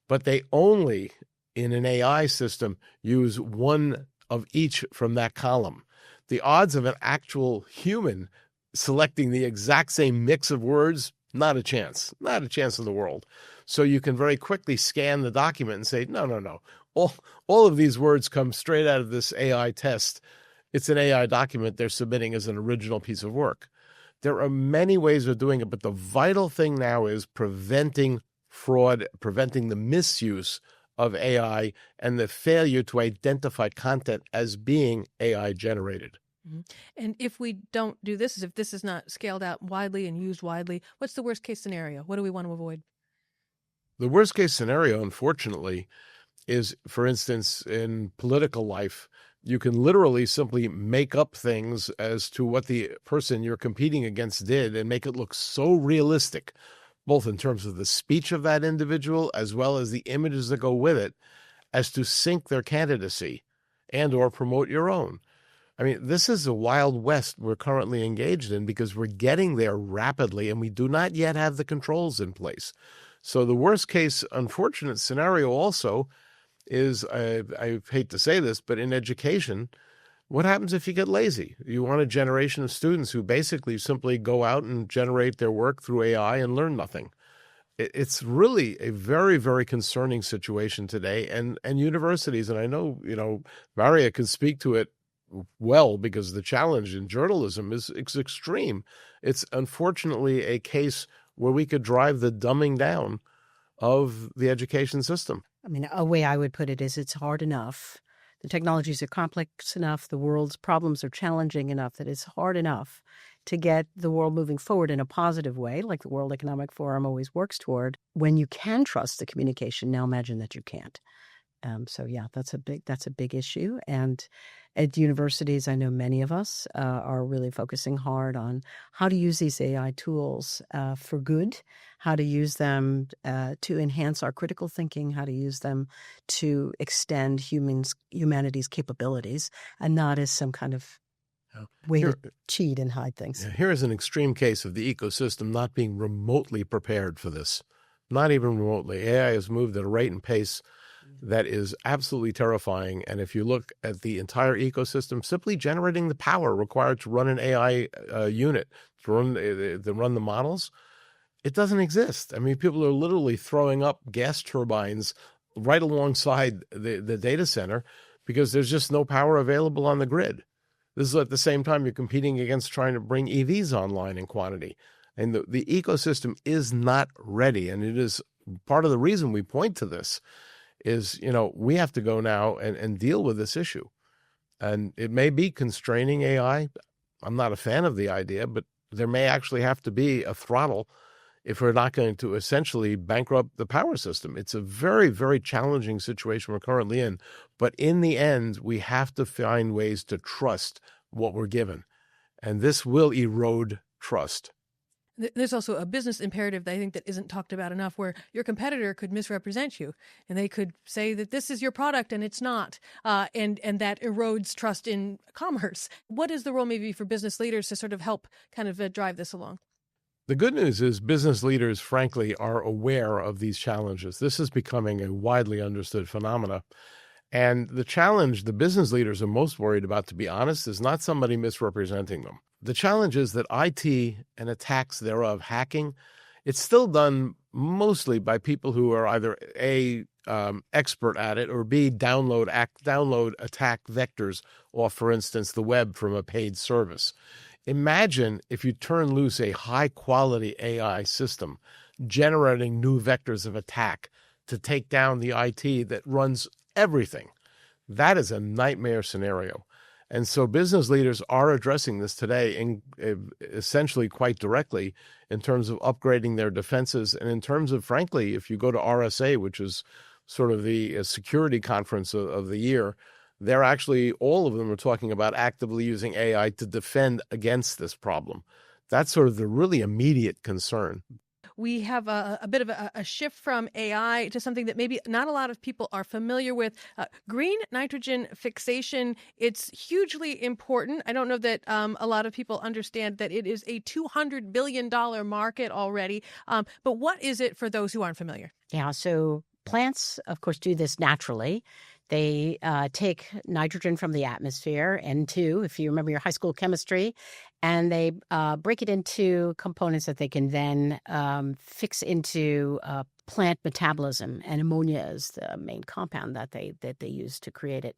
but they only, in an AI system, use one of each from that column. The odds of an actual human selecting the exact same mix of words, not a chance in the world. So you can very quickly scan the document and say, no. All of these words come straight out of this AI test. It's an AI document they're submitting as an original piece of work. There are many ways of doing it, but the vital thing now is preventing fraud, preventing the misuse of AI and the failure to identify content as being AI generated. Mhm. And if we don't do this, if this is not scaled out widely and used widely, what's the worst case scenario? What do we want to avoid? The worst case scenario, unfortunately, is, for instance, in political life, you can literally simply make up things as to what the person you're competing against did and make it look so realistic, both in terms of the speech of that individual as well as the images that go with it, as to sink their candidacy and or promote your own. I mean, this is a wild west we're currently engaged in because we're getting there rapidly and we do not yet have the controls in place. So the worst case, unfortunate scenario also is, I hate to say this, but in education, what happens if you get lazy? You want a generation of students who basically simply go out and generate their work through AI and learn nothing. It's really a very, very concerning situation today. And universities, and I know, Maria can speak to it well because the challenge in journalism is extreme. It's unfortunately a case where we could drive the dumbing down of the education system. I mean, a way I would put it is it's hard enough. The technologies are complex enough. The world's problems are challenging enough that it's hard enough to get the world moving forward in a positive way, like the World Economic Forum always works toward. When you can trust the communication, now imagine that you can't. So yeah, that's a big issue. And at universities, I know many of us are really focusing hard on how to use these AI tools for good, how to use them to enhance our critical thinking, how to use them to extend humanity's capabilities, and not as some kind of way to cheat and hide things. Here is an extreme case of the ecosystem not being remotely prepared for this, not even remotely. AI has moved at a rate and pace that is absolutely terrifying. And if you look at the entire ecosystem, simply generating the power required to run an AI unit, to run the models, it doesn't exist. I mean, people are literally throwing up gas turbines right alongside the data center because there's just no power available on the grid. This is at the same time you're competing against trying to bring EVs online in quantity. And the ecosystem is not ready. And it is part of the reason we point to this is, we have to go now and deal with this issue. And it may be constraining AI. I'm not a fan of the idea, but there may actually have to be a throttle if we're not going to essentially bankrupt the power system. It's a very, very challenging situation we're currently in. But in the end, we have to find ways to trust what we're given. And this will erode trust. There's also a business imperative that I think that isn't talked about enough, where your competitor could misrepresent you and they could say that this is your product and it's not, and that erodes trust in commerce. What is the role maybe for business leaders to sort of help kind of drive this along? The good news is business leaders, frankly, are aware of these challenges. This is becoming a widely understood phenomena. And the challenge the business leaders are most worried about, to be honest, is not somebody misrepresenting them. The challenge is that IT and attacks thereof, hacking, it's still done mostly by people who are either A, expert at it, or B, download attack vectors off, for instance, the web from a paid service. Imagine if you turn loose a high-quality AI system generating new vectors of attack to take down the IT that runs everything. That is a nightmare scenario. And so business leaders are addressing this today essentially quite directly in terms of upgrading their defenses. And in terms of, frankly, if you go to RSA, which is sort of the security conference of the year, they're actually, all of them are talking about actively using AI to defend against this problem. That's sort of the really immediate concern. We have a bit of a shift from AI to something that maybe not a lot of people are familiar with. Green nitrogen fixation. It's hugely important. I don't know that a lot of people understand that it is a $200 billion market already. But what is it for those who aren't familiar? Yeah, so plants, of course, do this naturally. They take nitrogen from the atmosphere, N2, if you remember your high school chemistry, and they break it into components that they can then fix into plant metabolism. And ammonia is the main compound that they use to create it.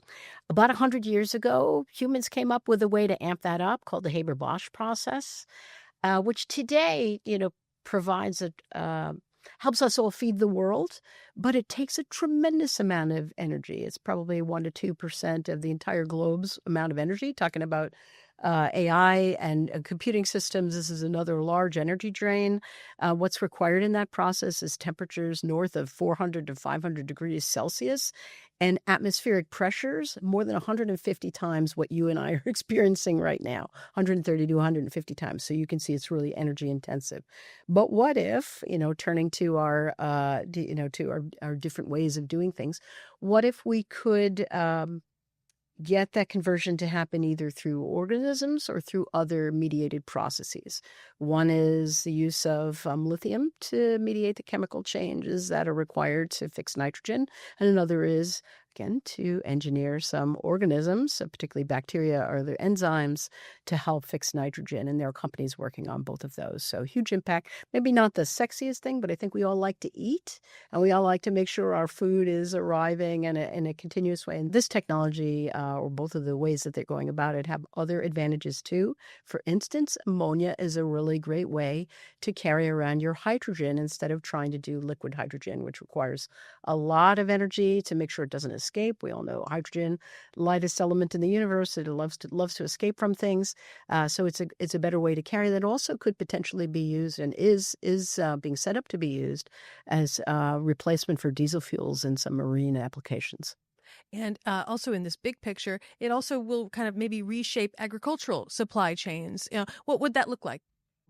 About 100 years ago, humans came up with a way to amp that up called the Haber-Bosch process, which today, provides helps us all feed the world, but it takes a tremendous amount of energy. It's probably 1 to 2% of the entire globe's amount of energy. Talking about AI and computing systems, this is another large energy drain. What's required in that process is temperatures north of 400 to 500 degrees Celsius and atmospheric pressures more than 150 times what you and I are experiencing right now, 130 to 150 times. So you can see it's really energy intensive. But what if, turning to our, to our different ways of doing things, what if we could get that conversion to happen either through organisms or through other mediated processes? One is the use of lithium to mediate the chemical changes that are required to fix nitrogen. And another is, again, to engineer some organisms, particularly bacteria or their enzymes, to help fix nitrogen. And there are companies working on both of those. So huge impact. Maybe not the sexiest thing, but I think we all like to eat and we all like to make sure our food is arriving in a continuous way. And this technology, or both of the ways that they're going about it, have other advantages too. For instance, ammonia is a really great way to carry around your hydrogen instead of trying to do liquid hydrogen, which requires a lot of energy to make sure it doesn't escape. We all know hydrogen, lightest element in the universe. It loves to escape from things. So it's a better way to carry that. Also could potentially be used and is being set up to be used as replacement for diesel fuels in some marine applications. And also in this big picture, it also will kind of maybe reshape agricultural supply chains. What would that look like?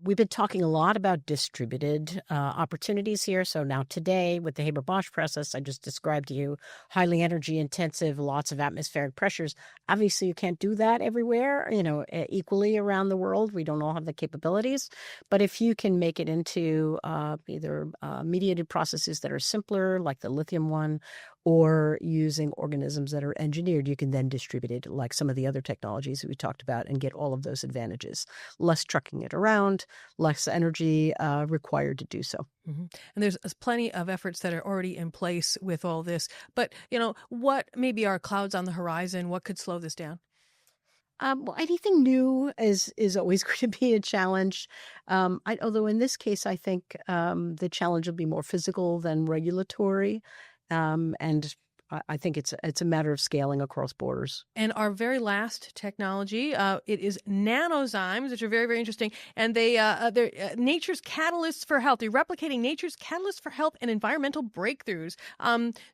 We've been talking a lot about distributed opportunities here. So now today with the Haber-Bosch process I just described to you, highly energy intensive, lots of atmospheric pressures. Obviously, you can't do that everywhere, equally around the world. We don't all have the capabilities. But if you can make it into either mediated processes that are simpler, like the lithium one, or using organisms that are engineered, you can then distribute it like some of the other technologies that we talked about and get all of those advantages. Less trucking it around, less energy required to do so. Mm-hmm. And there's plenty of efforts that are already in place with all this. But, what maybe are clouds on the horizon? What could slow this down? Well, anything new is always going to be a challenge. Although in this case, I think the challenge will be more physical than regulatory. And I think it's a matter of scaling across borders. And our very last technology, it is nanozymes, which are very, very interesting. And they're nature's catalysts for health. They're replicating nature's catalysts for health and environmental breakthroughs.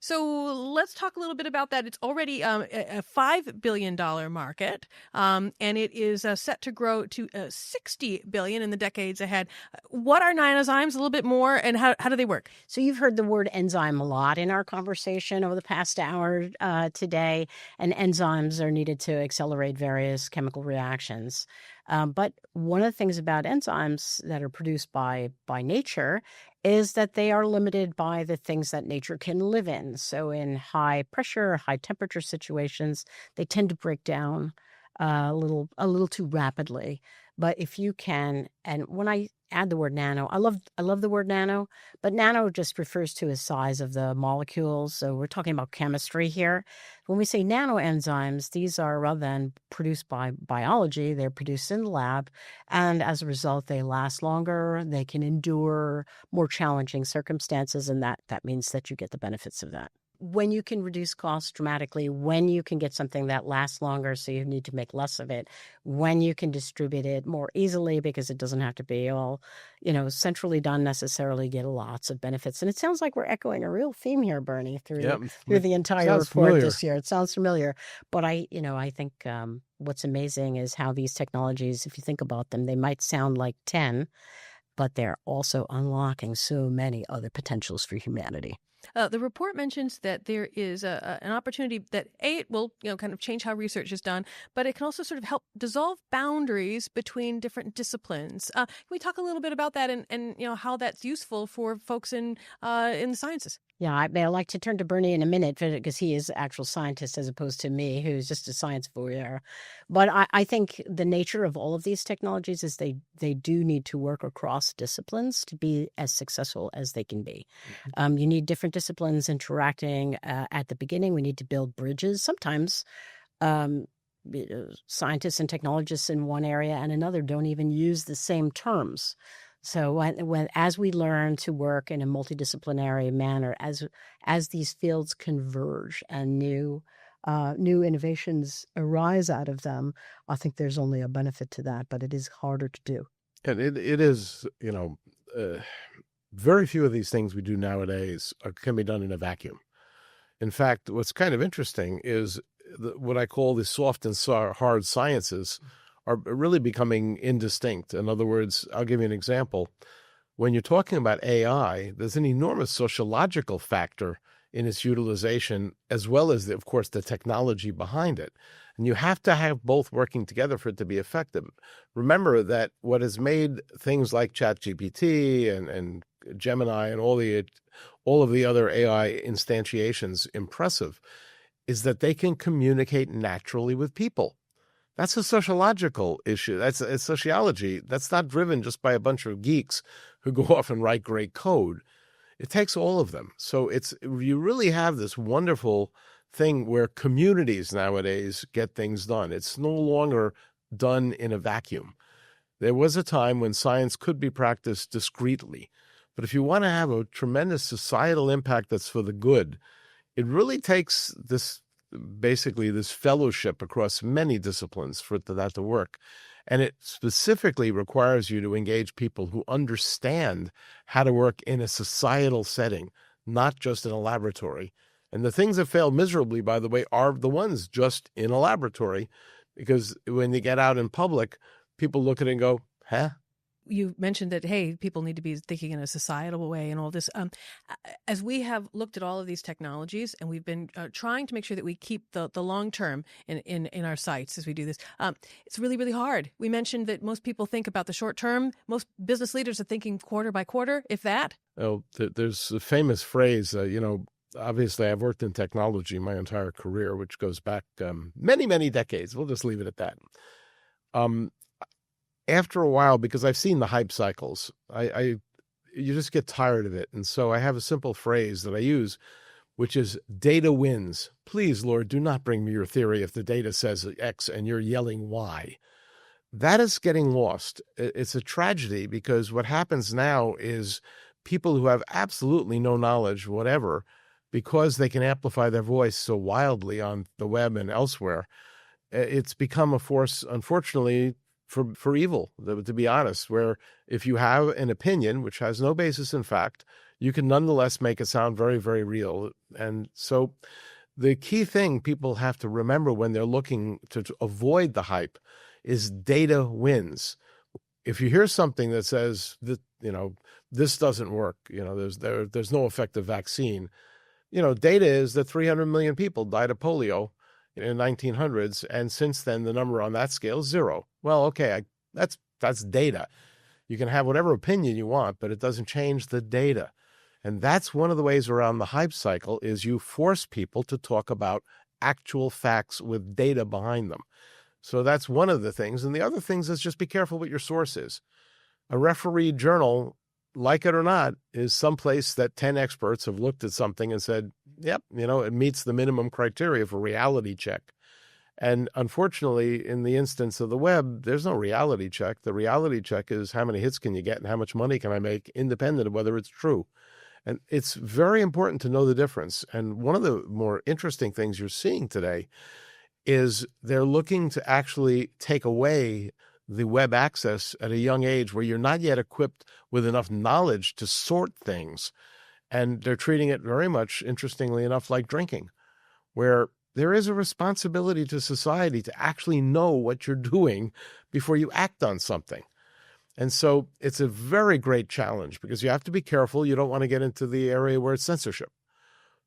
So let's talk a little bit about that. It's already a $5 billion market, and it is set to grow to $60 billion in the decades ahead. What are nanozymes? A little bit more, and how do they work? So you've heard the word enzyme a lot in our conversation over the past hour today, and enzymes are needed to accelerate various chemical reactions. But one of the things about enzymes that are produced by nature is that they are limited by the things that nature can live in. So in high pressure, high temperature situations, they tend to break down a little too rapidly. But if you can, and when I add the word nano, I love the word nano, but nano just refers to the size of the molecules. So we're talking about chemistry here. When we say nano enzymes, these are, rather than produced by biology, they're produced in the lab. And as a result, they last longer, they can endure more challenging circumstances, and that means that you get the benefits of that. When you can reduce costs dramatically, when you can get something that lasts longer so you need to make less of it, when you can distribute it more easily because it doesn't have to be all, centrally done necessarily, get lots of benefits. And it sounds like we're echoing a real theme here, Bernie, through the entire report this year. It sounds familiar. But I think what's amazing is how these technologies, if you think about them, they might sound like 10, but they're also unlocking so many other potentials for humanity. The report mentions that there is an opportunity that it will kind of change how research is done, but it can also sort of help dissolve boundaries between different disciplines. Can we talk a little bit about that and how that's useful for folks in the sciences? Yeah, I'd like to turn to Bernie in a minute because he is an actual scientist as opposed to me, who's just a science voyeur. But I think the nature of all of these technologies is they do need to work across disciplines to be as successful as they can be. Mm-hmm. You need different disciplines interacting at the beginning. We need to build bridges. Sometimes scientists and technologists in one area and another don't even use the same terms. So as we learn to work in a multidisciplinary manner, as these fields converge and new innovations arise out of them, I think there's only a benefit to that, but it is harder to do. And it is, very few of these things we do nowadays can be done in a vacuum. In fact, what's kind of interesting is what I call the soft and hard sciences are really becoming indistinct. In other words, I'll give you an example. When you're talking about AI, there's an enormous sociological factor in its utilization, as well as, of course, the technology behind it. And you have to have both working together for it to be effective. Remember that what has made things like ChatGPT and Gemini and all of the other AI instantiations impressive is that they can communicate naturally with people. That's a sociological issue. That's a sociology. That's not driven just by a bunch of geeks who go off and write great code. It takes all of them. So you really have this wonderful thing where communities nowadays get things done. It's no longer done in a vacuum. There was a time when science could be practiced discreetly. But if you want to have a tremendous societal impact that's for the good, it really takes this fellowship across many disciplines for that to work. And it specifically requires you to engage people who understand how to work in a societal setting, not just in a laboratory. And the things that fail miserably, by the way, are the ones just in a laboratory, because when you get out in public, people look at it and go, huh? You mentioned that, hey, people need to be thinking in a societal way and all this. As we have looked at all of these technologies, and we've been trying to make sure that we keep the long term in our sights as we do this, it's really, really hard. We mentioned that most people think about the short term. Most business leaders are thinking quarter by quarter, if that. Oh, there's a famous phrase, obviously I've worked in technology my entire career, which goes back many, many decades. We'll just leave it at that. After a while, because I've seen the hype cycles, you just get tired of it. And so I have a simple phrase that I use, which is data wins. Please, Lord, do not bring me your theory if the data says X and you're yelling Y. That is getting lost. It's a tragedy, because what happens now is people who have absolutely no knowledge whatever, because they can amplify their voice so wildly on the web and elsewhere, it's become a force, unfortunately, for evil, to be honest, where if you have an opinion which has no basis in fact, you can nonetheless make it sound very, very real. And so the key thing people have to remember when they're looking to avoid the hype is data wins. If you hear something that says that, this doesn't work, there's no effective vaccine, data is that 300 million people died of polio in the 1900s, and since then the number on that scale is 0. Well, okay, that's data. You can have whatever opinion you want, but it doesn't change the data. And that's one of the ways around the hype cycle, is you force people to talk about actual facts with data behind them. So that's one of the things. And the other things is just be careful what your source is. A refereed journal, like it or not, is someplace that 10 experts have looked at something and said, yep, it meets the minimum criteria for reality check. And unfortunately, in the instance of the web, there's no reality check. The reality check is how many hits can you get and how much money can I make, independent of whether it's true. And it's very important to know the difference. And one of the more interesting things you're seeing today is they're looking to actually take away the web access at a young age where you're not yet equipped with enough knowledge to sort things. And they're treating it very much, interestingly enough, like drinking, where there is a responsibility to society to actually know what you're doing before you act on something. And so it's a very great challenge, because you have to be careful. You don't want to get into the area where it's censorship.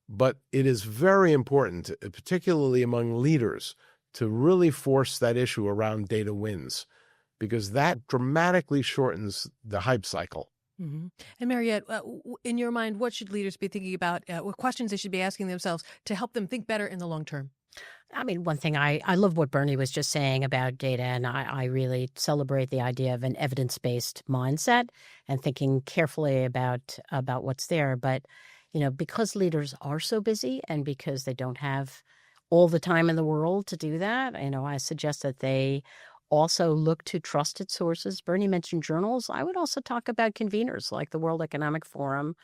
But it is very important, particularly among leaders, to really force that issue around data wins, because that dramatically shortens the hype cycle. Mm-hmm. And Mariette, in your mind, what should leaders be thinking about? What questions they should be asking themselves to help them think better in the long term? I mean, one thing, I love what Bernie was just saying about data, and I really celebrate the idea of an evidence-based mindset and thinking carefully about what's there. But, because leaders are so busy and because they don't have all the time in the world to do that, I suggest that they also look to trusted sources. Bernie mentioned journals. I would also talk about conveners like the World Economic Forum,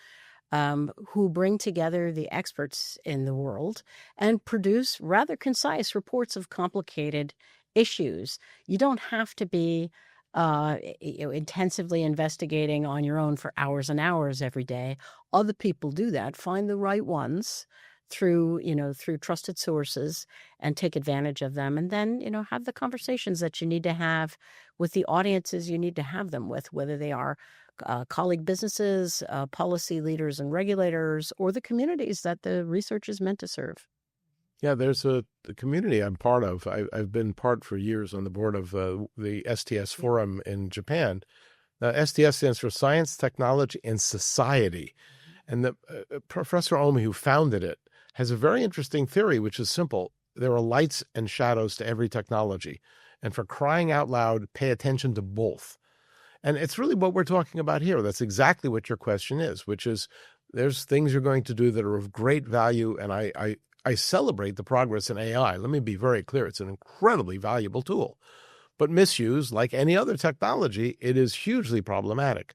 who bring together the experts in the world and produce rather concise reports of complicated issues. You don't have to be intensively investigating on your own for hours and hours every day. Other people do that. Find the right ones through trusted sources and take advantage of them, and then have the conversations that you need to have with the audiences you need to have them with, whether they are colleague businesses, policy leaders and regulators, or the communities that the research is meant to serve. Yeah, there's the community I'm part of. I've been part for years on the board of the STS Forum in Japan. STS stands for Science, Technology, and Society. And the Professor Omi, who founded it, has a very interesting theory, which is simple. There are lights and shadows to every technology. And for crying out loud, pay attention to both. And it's really what we're talking about here. That's exactly what your question is, which is there's things you're going to do that are of great value. And I celebrate the progress in AI. Let me be very clear. It's an incredibly valuable tool. But misuse, like any other technology, it is hugely problematic.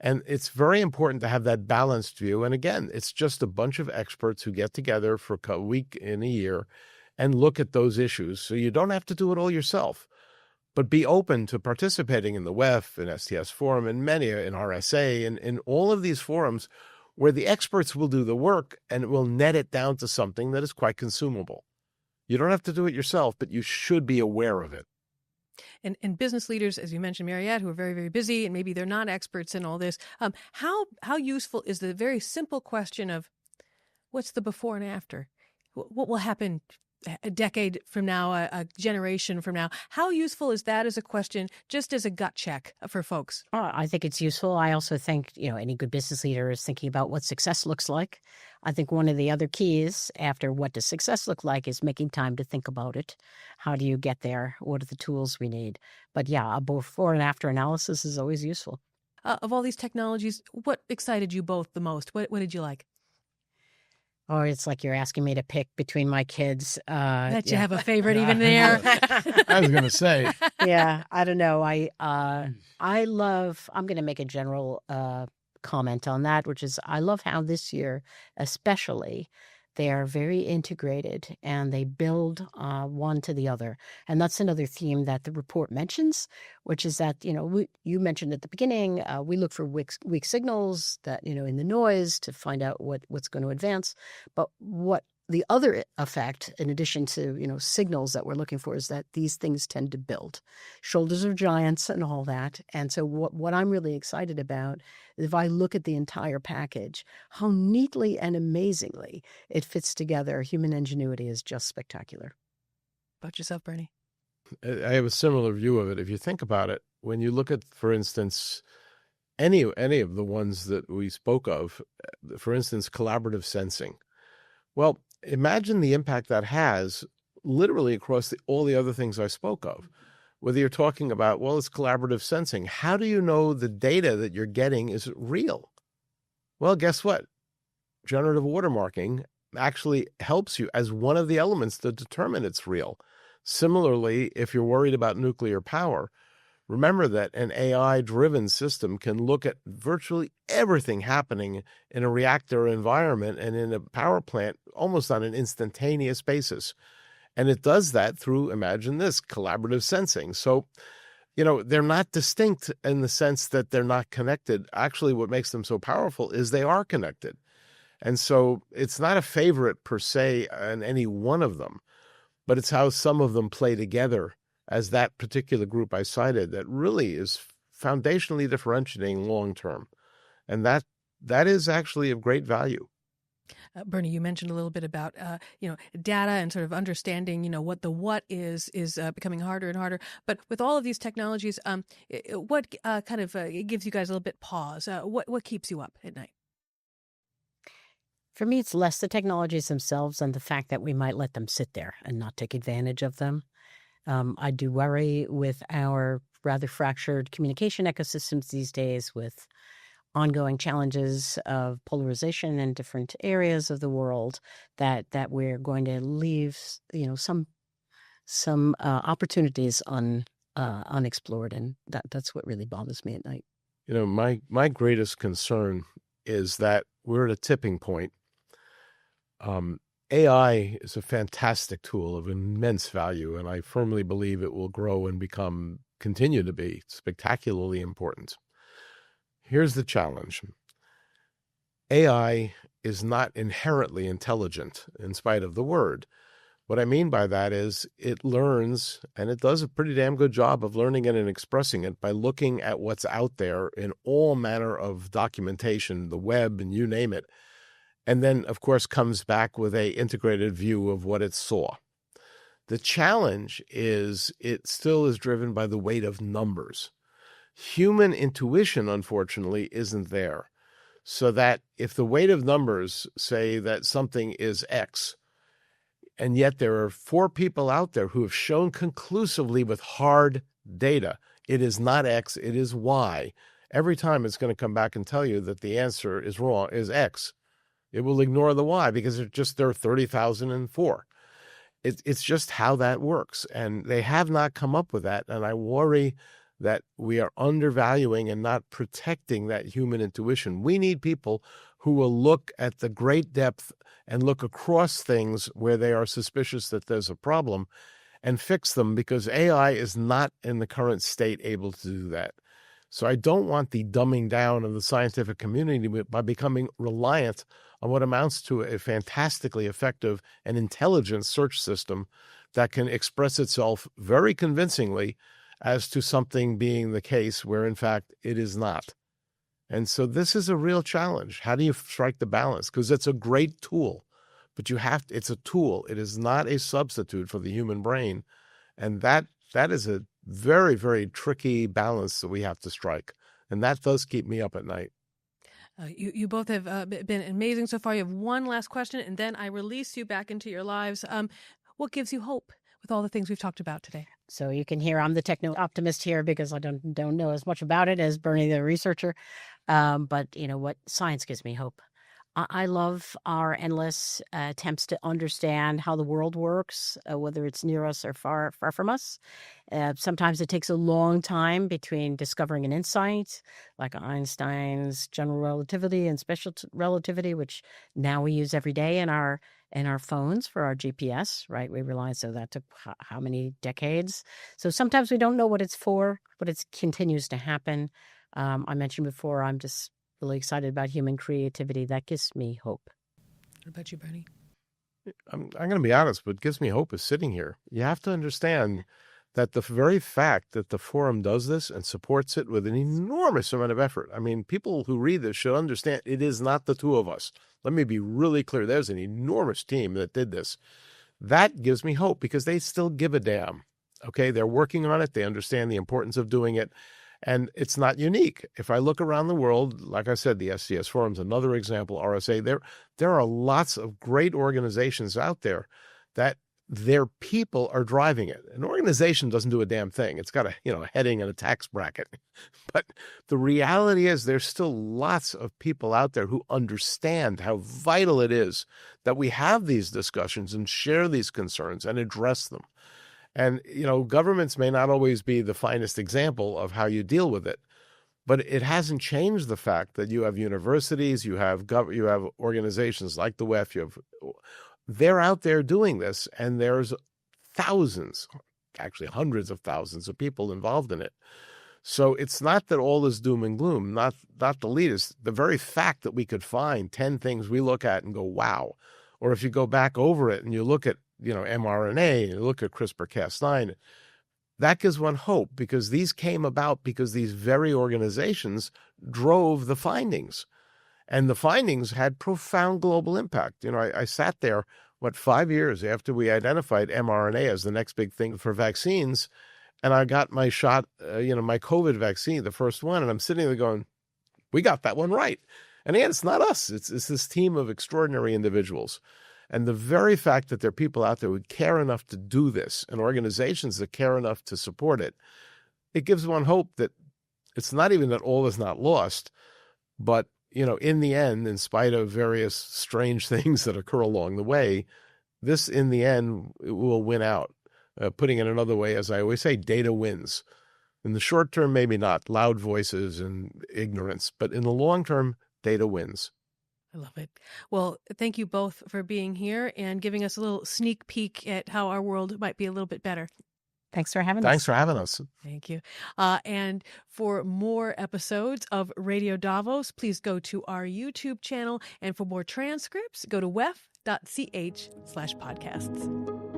And it's very important to have that balanced view. And again, it's just a bunch of experts who get together for a week in a year and look at those issues. So you don't have to do it all yourself, but be open to participating in the WEF, in STS Forum, and many in RSA, and in all of these forums where the experts will do the work and will net it down to something that is quite consumable. You don't have to do it yourself, but you should be aware of it. And business leaders, as you mentioned, Mariette, who are very, very busy, and maybe they're not experts in all this, how useful is the very simple question of what's the before and after? What will happen a decade from now, a generation from now? How useful is that as a question, just as a gut check for folks? I think it's useful. I also think, any good business leader is thinking about what success looks like. I think one of the other keys after what does success look like is making time to think about it. How do you get there? What are the tools we need? But yeah, a before and after analysis is always useful. Of all these technologies, what excited you both the most? What did you like? Oh, it's like you're asking me to pick between my kids. Bet you have a favorite even there. I was going to say. Yeah, I don't know. I'm going to make a general comment on that, which is I love how this year, especially, they are very integrated and they build one to the other. And that's another theme that the report mentions, which is that, you mentioned at the beginning, we look for weak signals that, in the noise to find out what's going to advance. But what the other effect, in addition to, signals that we're looking for, is that these things tend to build. Shoulders of giants and all that. And so what I'm really excited about, if I look at the entire package, how neatly and amazingly it fits together. Human ingenuity is just spectacular. About yourself, Bernie? I have a similar view of it. If you think about it, when you look at, for instance, any of the ones that we spoke of, for instance, collaborative sensing. Well, imagine the impact that has literally across all the other things I spoke of. Whether you're talking about, it's collaborative sensing. How do you know the data that you're getting is real? Well, guess what? Generative watermarking actually helps you as one of the elements to determine it's real. Similarly, if you're worried about nuclear power, remember that an AI-driven system can look at virtually everything happening in a reactor environment and in a power plant almost on an instantaneous basis. And it does that through, imagine this, collaborative sensing. So, they're not distinct in the sense that they're not connected. Actually, what makes them so powerful is they are connected. And so it's not a favorite per se in any one of them, but it's how some of them play together as that particular group I cited that really is foundationally differentiating long-term. And that is actually of great value. Bernie, you mentioned a little bit about, data and sort of understanding, what the what is becoming harder and harder. But with all of these technologies, what kind of gives you guys a little bit pause? What keeps you up at night? For me, it's less the technologies themselves and the fact that we might let them sit there and not take advantage of them. I do worry with our rather fractured communication ecosystems these days with ongoing challenges of polarization in different areas of the world that we're going to leave, some opportunities unexplored, and that's what really bothers me at night. My greatest concern is that we're at a tipping point. AI is a fantastic tool of immense value, and I firmly believe it will grow and continue to be spectacularly important. Here's the challenge. AI is not inherently intelligent, in spite of the word. What I mean by that is it learns, and it does a pretty damn good job of learning it and expressing it by looking at what's out there in all manner of documentation, the web, and you name it. And then, of course, comes back with an integrated view of what it saw. The challenge is it still is driven by the weight of numbers. Human intuition, unfortunately, isn't there. So that if the weight of numbers say that something is X, and yet there are 4 people out there who have shown conclusively with hard data, it is not X, it is Y. Every time it's going to come back and tell you that the answer is wrong, is X. It will ignore the Y because there are 30,004. It's just how that works. And they have not come up with that. And I worry that we are undervaluing and not protecting that human intuition. We need people who will look at the great depth and look across things where they are suspicious that there's a problem and fix them, because AI is not in the current state able to do that. So I don't want the dumbing down of the scientific community by becoming reliant on what amounts to a fantastically effective and intelligent search system that can express itself very convincingly as to something being the case where, in fact, it is not. And so this is a real challenge. How do you strike the balance? Because it's a great tool, but it's a tool. It is not a substitute for the human brain. And that is a very, very tricky balance that we have to strike. And that does keep me up at night. You both have been amazing so far. You have one last question, and then I release you back into your lives. What gives you hope with all the things we've talked about today? So you can hear I'm the techno optimist here because I don't know as much about it as Bernie, the researcher. But what science gives me hope. I love our endless attempts to understand how the world works, whether it's near us or far from us. Sometimes it takes a long time between discovering an insight, like Einstein's general relativity and special relativity, which now we use every day in our phones for our GPS, right? We realize, so that took how many decades? So sometimes we don't know what it's for, but it continues to happen. I mentioned before, I'm just really excited about human creativity. That gives me hope. What about you, Bernie? I'm going to be honest, what gives me hope is sitting here. You have to understand that the very fact that the forum does this and supports it with an enormous amount of effort. I mean, people who read this should understand it is not the two of us. Let me be really clear. There's an enormous team that did this. That gives me hope because they still give a damn. Okay, they're working on it. They understand the importance of doing it. And it's not unique. If I look around the world, like I said, the SCS Forum's another example, RSA, there are lots of great organizations out there that their people are driving it. An organization doesn't do a damn thing. It's got a heading and a tax bracket. But the reality is there's still lots of people out there who understand how vital it is that we have these discussions and share these concerns and address them. And, governments may not always be the finest example of how you deal with it, but it hasn't changed the fact that you have universities, you have organizations like the WEF, they're out there doing this, and there's thousands, actually hundreds of thousands of people involved in it. So it's not that all is doom and gloom, not the least. The very fact that we could find 10 things we look at and go, wow, or if you go back over it and you look at mRNA, and look at CRISPR-Cas9, that gives one hope because these came about because these very organizations drove the findings. And the findings had profound global impact. I sat there, 5 years after we identified mRNA as the next big thing for vaccines, and I got my shot, my COVID vaccine, the first one, and I'm sitting there going, we got that one right. And again, it's not us. It's this team of extraordinary individuals. And the very fact that there are people out there who care enough to do this and organizations that care enough to support it, it gives one hope that it's not even that all is not lost, but, in the end, in spite of various strange things that occur along the way, this, in the end, will win out. Putting it another way, as I always say, data wins. In the short term, maybe not, loud voices and ignorance, but in the long term, data wins. I love it. Well, thank you both for being here and giving us a little sneak peek at how our world might be a little bit better. Thanks for having us. Thanks for having us. Thank you. And for more episodes of Radio Davos, please go to our YouTube channel. And for more transcripts, go to wef.ch/podcasts.